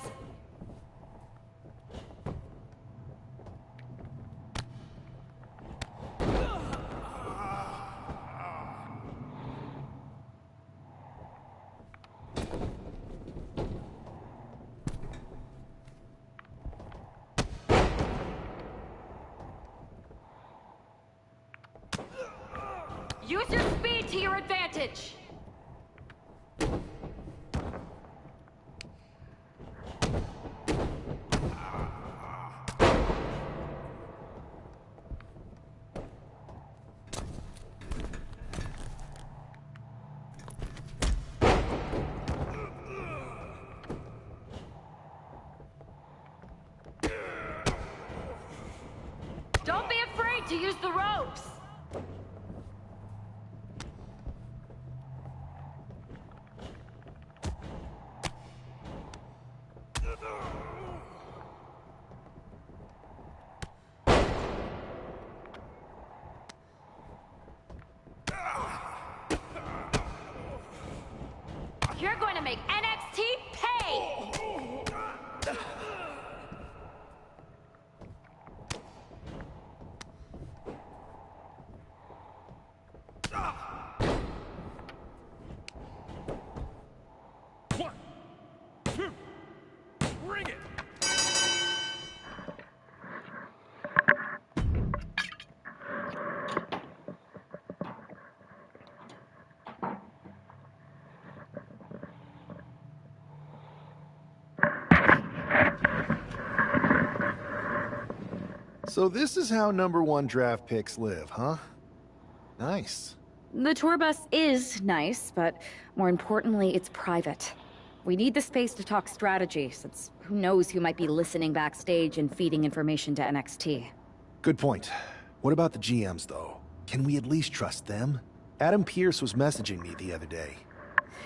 Use your speed to your advantage. Don't be afraid to use the ropes. You're going to make NXT pay! One, two, ring it. So this is how #1 draft picks live, huh? Nice. The tour bus is nice, but more importantly, it's private. We need the space to talk strategy, since who knows who might be listening backstage and feeding information to NXT. Good point. What about the GMs, though? Can we at least trust them? Adam Pearce was messaging me the other day.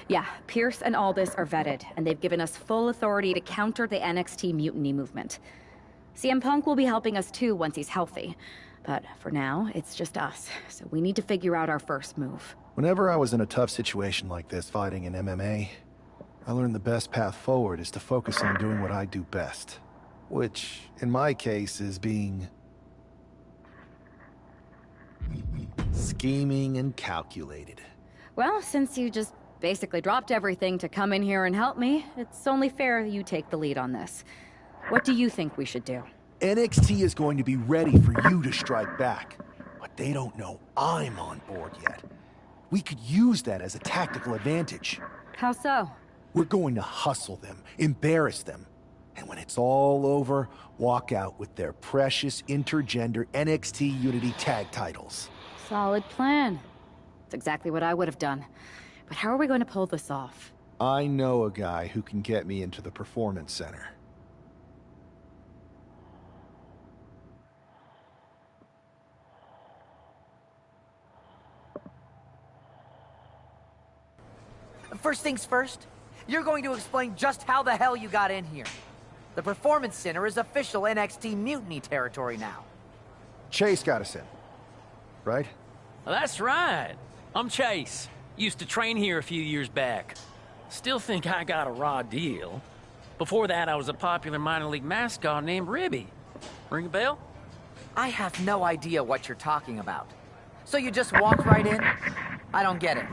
Yeah, Pierce and Aldis are vetted, and they've given us full authority to counter the NXT mutiny movement. CM Punk will be helping us too once he's healthy. But for now, it's just us, so we need to figure out our first move. Whenever I was in a tough situation like this fighting in MMA, I learned the best path forward is to focus on doing what I do best. Which, in my case, is being... scheming and calculated. Well, since you just basically dropped everything to come in here and help me, it's only fair you take the lead on this. What do you think we should do? NXT is going to be ready for you to strike back. But they don't know I'm on board yet. We could use that as a tactical advantage. How so? We're going to hustle them, embarrass them, and when it's all over, walk out with their precious intergender NXT Unity tag titles. Solid plan. It's exactly what I would have done. But how are we going to pull this off? I know a guy who can get me into the Performance Center. First things first, you're going to explain just how the hell you got in here. The Performance Center is official NXT Mutiny territory now. Chase got us in, right? That's right. I'm Chase. Used to train here a few years back. Still think I got a raw deal. Before that, I was a popular minor league mascot named Ribby. Ring a bell? I have no idea what you're talking about. So you just walked right in? I don't get it.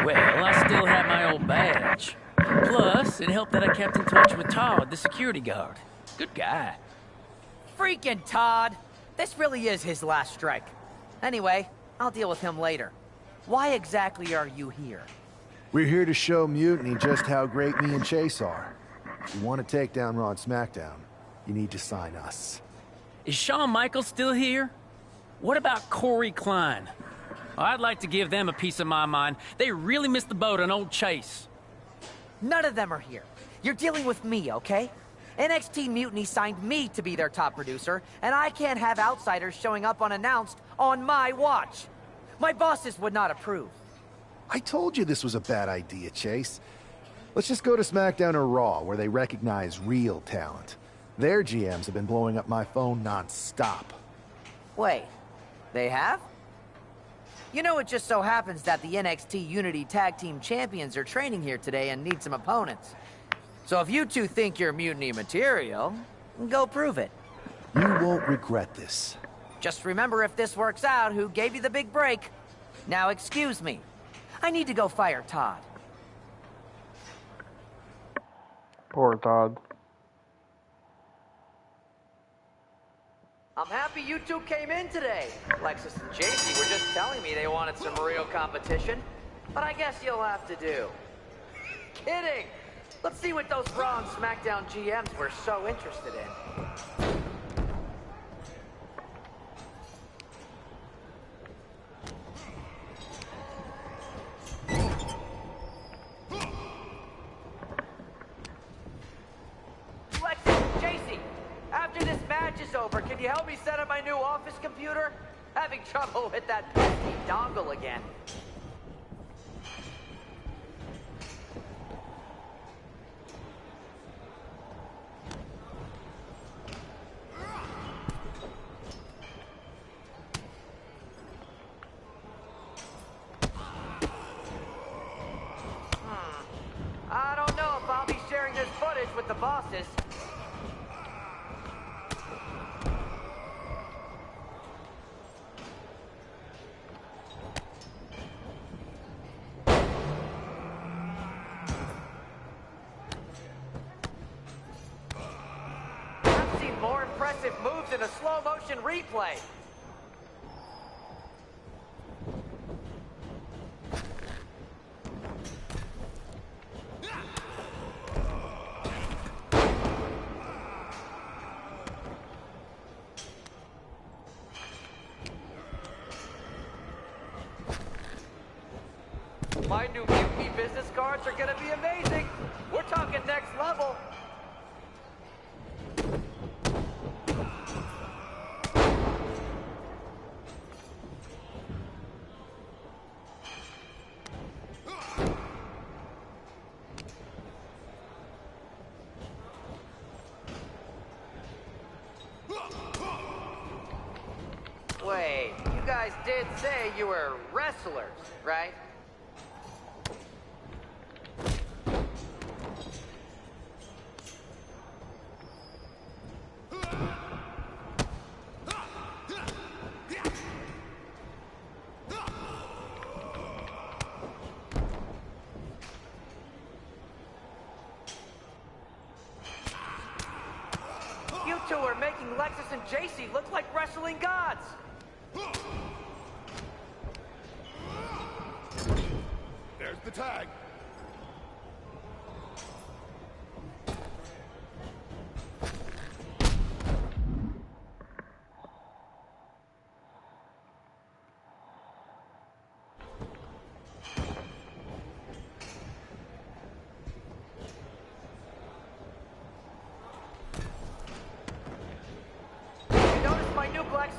Well, I still have my old badge. Plus, it helped that I kept in touch with Todd, the security guard. Good guy. Freaking Todd! This really is his last strike. Anyway, I'll deal with him later. Why exactly are you here? We're here to show Mutiny just how great me and Chase are. If you want to take down Raw and SmackDown, you need to sign us. Is Shawn Michaels still here? What about Corey Klein? I'd like to give them a piece of my mind. They really missed the boat on old Chase. None of them are here. You're dealing with me, okay? NXT Mutiny signed me to be their top producer, and I can't have outsiders showing up unannounced on my watch. My bosses would not approve. I told you this was a bad idea, Chase. Let's just go to SmackDown or Raw, where they recognize real talent. Their GMs have been blowing up my phone non-stop. Wait, they have? You know, it just so happens that the NXT Unity Tag Team Champions are training here today and need some opponents. So if you two think you're Mutiny material, go prove it. You won't regret this. Just remember, if this works out, who gave you the big break. Now excuse me. I need to go fire Todd. Poor Todd. I'm happy you two came in today. Lexus and JC were just telling me they wanted some real competition, but I guess you'll have to do. Kidding! Let's see what those Raw and SmackDown GMs were so interested in. Over. Can you help me set up my new office computer? Having trouble with that pesky dongle again. I don't know if I'll be sharing this footage with the bosses. Moves in a slow-motion replay. My new Mutiny business cards are gonna be amazing. We're talking next level. Wait, you guys did say you were wrestlers, right? You two are making Lexus and JC look like wrestling gods. the tag.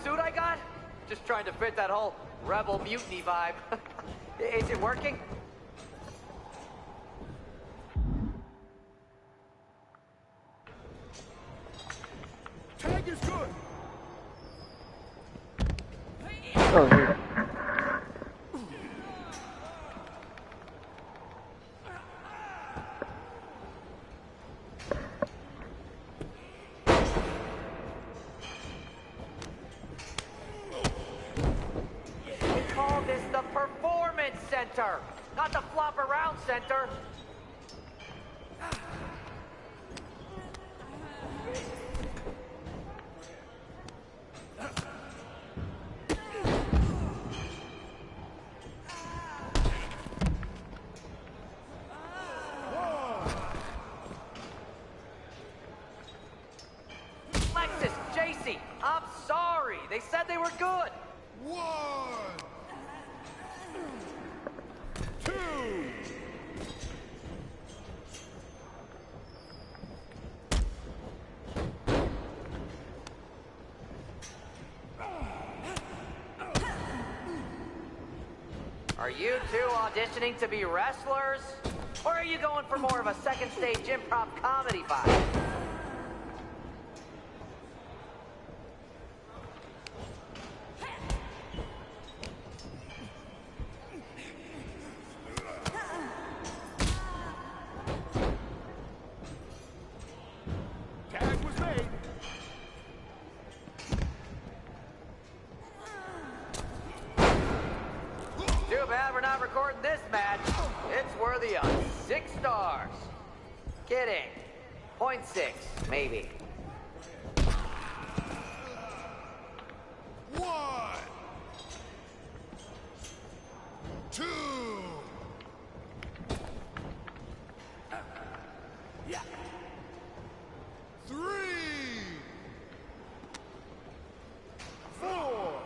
Suit I got? Just trying to fit that whole rebel mutiny vibe. Is it working? Tag is good. Oh, here. Center, not the flop around center. Lexus, JC, I'm sorry. They said they were good. Are you two auditioning to be wrestlers? Or are you going for more of a second stage improv comedy vibe? Tag was made. Too bad we're not recording this match. It's worthy of 6 stars. Kidding. 0.6, maybe. 1, 2. Yeah. 3, 4.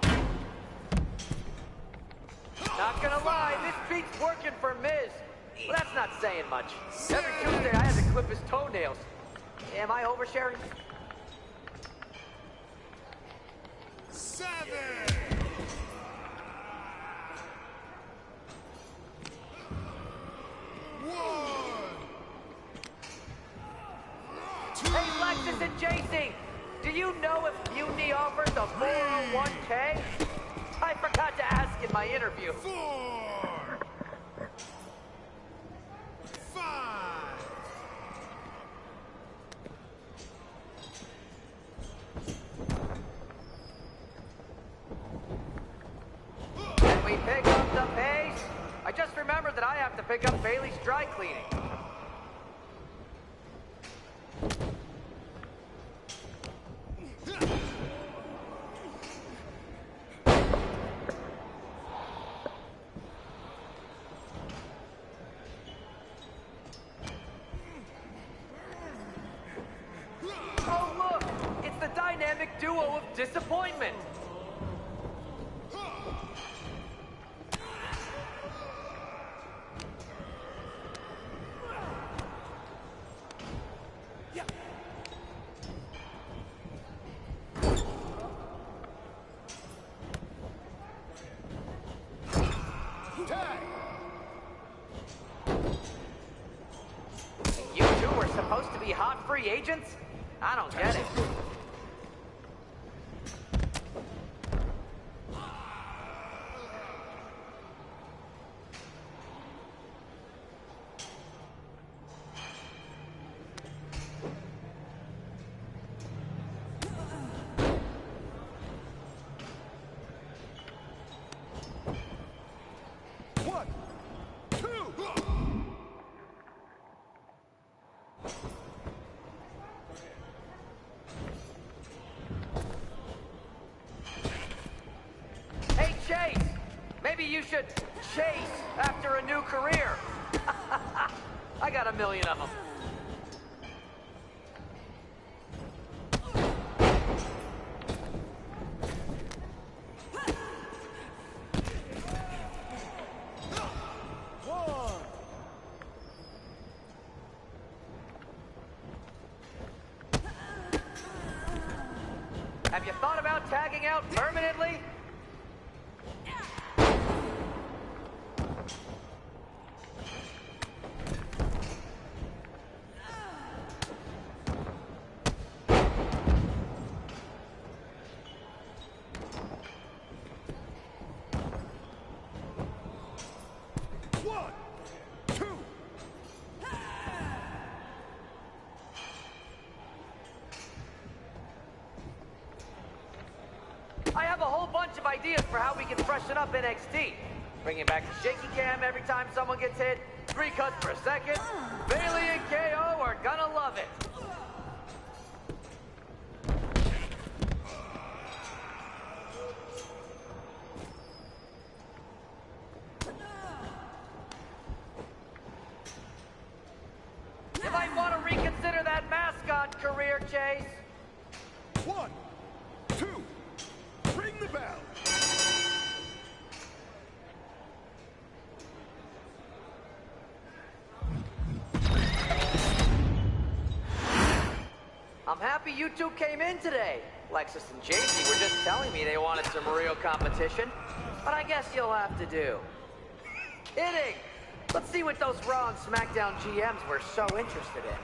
Not gonna lie, this beat's working for Miz. But that's not saying much. Every Tuesday I have to clip his toenails. Am I oversharing? 7. Hey, Lexus and JC, do you know if Mutiny offers a 401k? I forgot to ask in my interview. 4, 5. Can we pick up the pace? I just remembered that I have to pick up Bailey's dry cleaning. Oh, look! It's the dynamic duo of disappointment! You two were supposed to be hot free agents? I don't get it. should chase after a new career. I got a million of them. Have you thought about tagging out permanently? I have a whole bunch of ideas for how we can freshen up NXT. Bringing back the shaky cam every time someone gets hit, 3 cuts per second. Bailey and KO are gonna love it. You might want to reconsider that mascot career, Chase. 1, 2, ring the bell. I'm happy you two came in today. Lexus and JC were just telling me they wanted some real competition, but I guess you'll have to do. Kidding! Let's see what those Raw and SmackDown GMs were so interested in.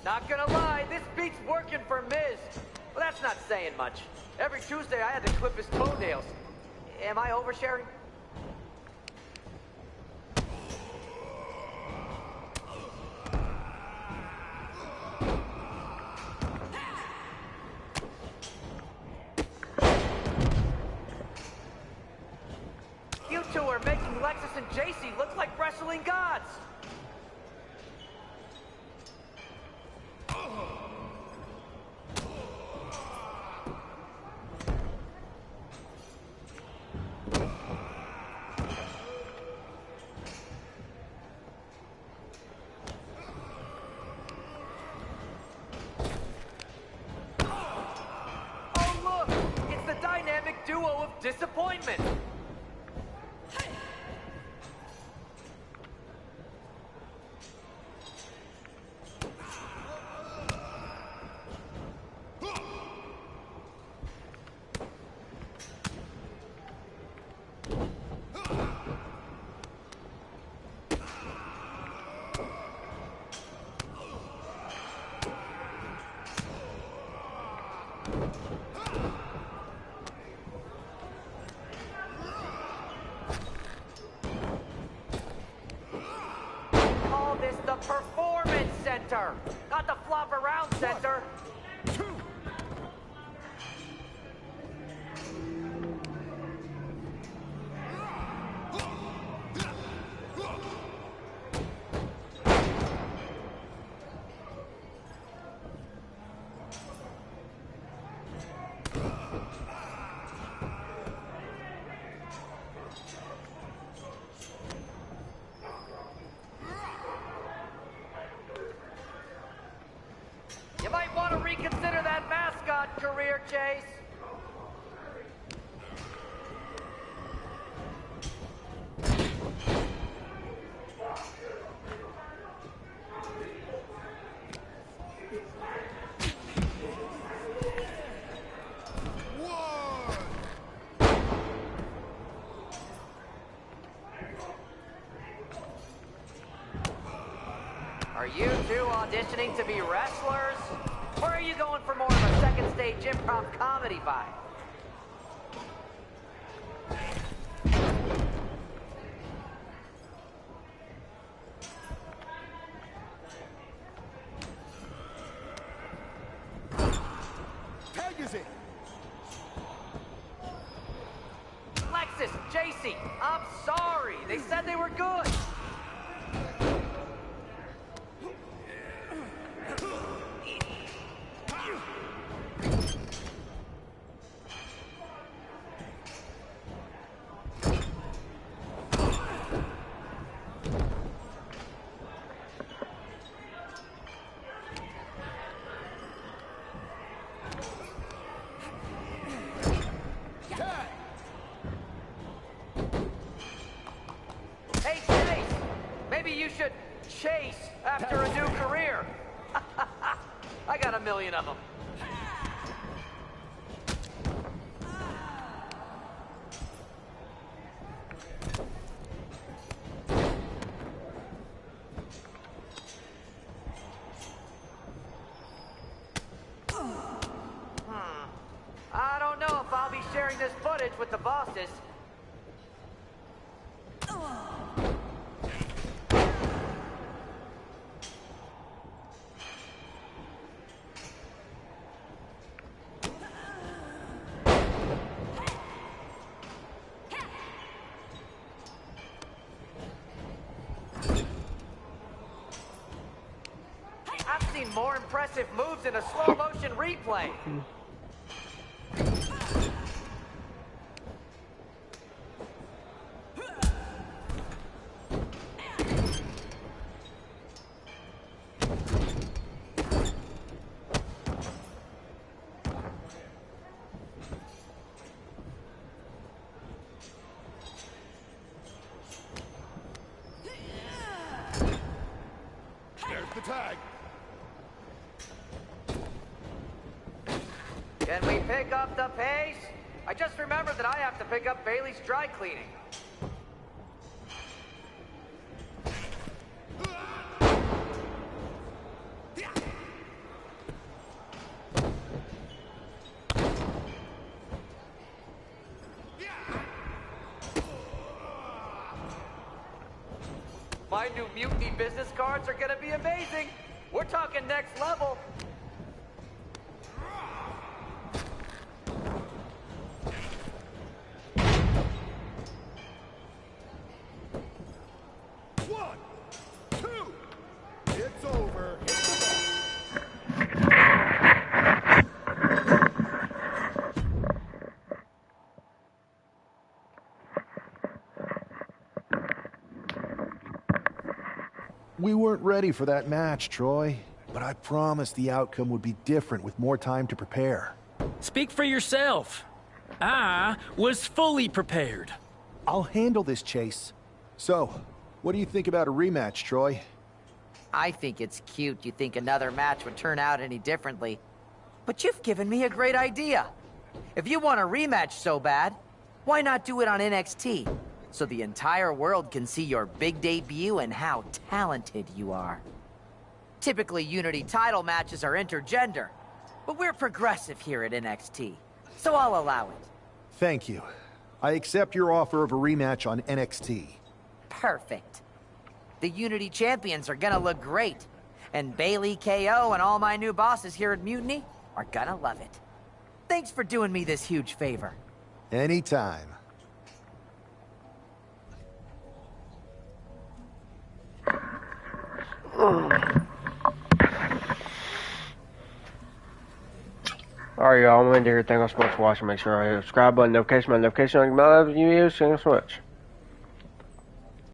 Not gonna lie, this beat's working for Miz. Well, that's not saying much. Every Tuesday I had to clip his toenails. Am I oversharing? You two are making Lexus and JC look like wrestling gods. Oh look, it's the dynamic duo of disappointment. Call this the Performance Center, not the Flop Around Center. You might want to reconsider that mascot career, Chase. Are you two auditioning to be wrestlers? Or are you going for more of a second stage improv comedy vibe? Tag is it. Lexus, JC, I'm sorry. They said they were good. Chase after a new career. I got a million of them. I don't know if I'll be sharing this footage with the bosses. I've seen more impressive moves in a slow-motion replay. There's the tag. Can we pick up the pace? I just remembered that I have to pick up Bailey's dry cleaning. My new Mutiny business cards are gonna be amazing. We're talking next level. One, two, it's over. We weren't ready for that match, Troy. But I promised the outcome would be different with more time to prepare. Speak for yourself. I was fully prepared. I'll handle this, Chase. So, what do you think about a rematch, Troy? I think it's cute you think another match would turn out any differently. But you've given me a great idea. If you want a rematch so bad, why not do it on NXT? So the entire world can see your big debut and how talented you are. Typically, Unity title matches are intergender, but we're progressive here at NXT, so I'll allow it. Thank you. I accept your offer of a rematch on NXT. Perfect. The Unity champions are gonna look great, and Bailey, KO, and all my new bosses here at Mutiny are gonna love it. Thanks for doing me this huge favor. Anytime. Alright, y'all. I'm gonna do everything I'm supposed to watch and make sure I hit the subscribe button, notification bell, notification on my videos. Thank you so much.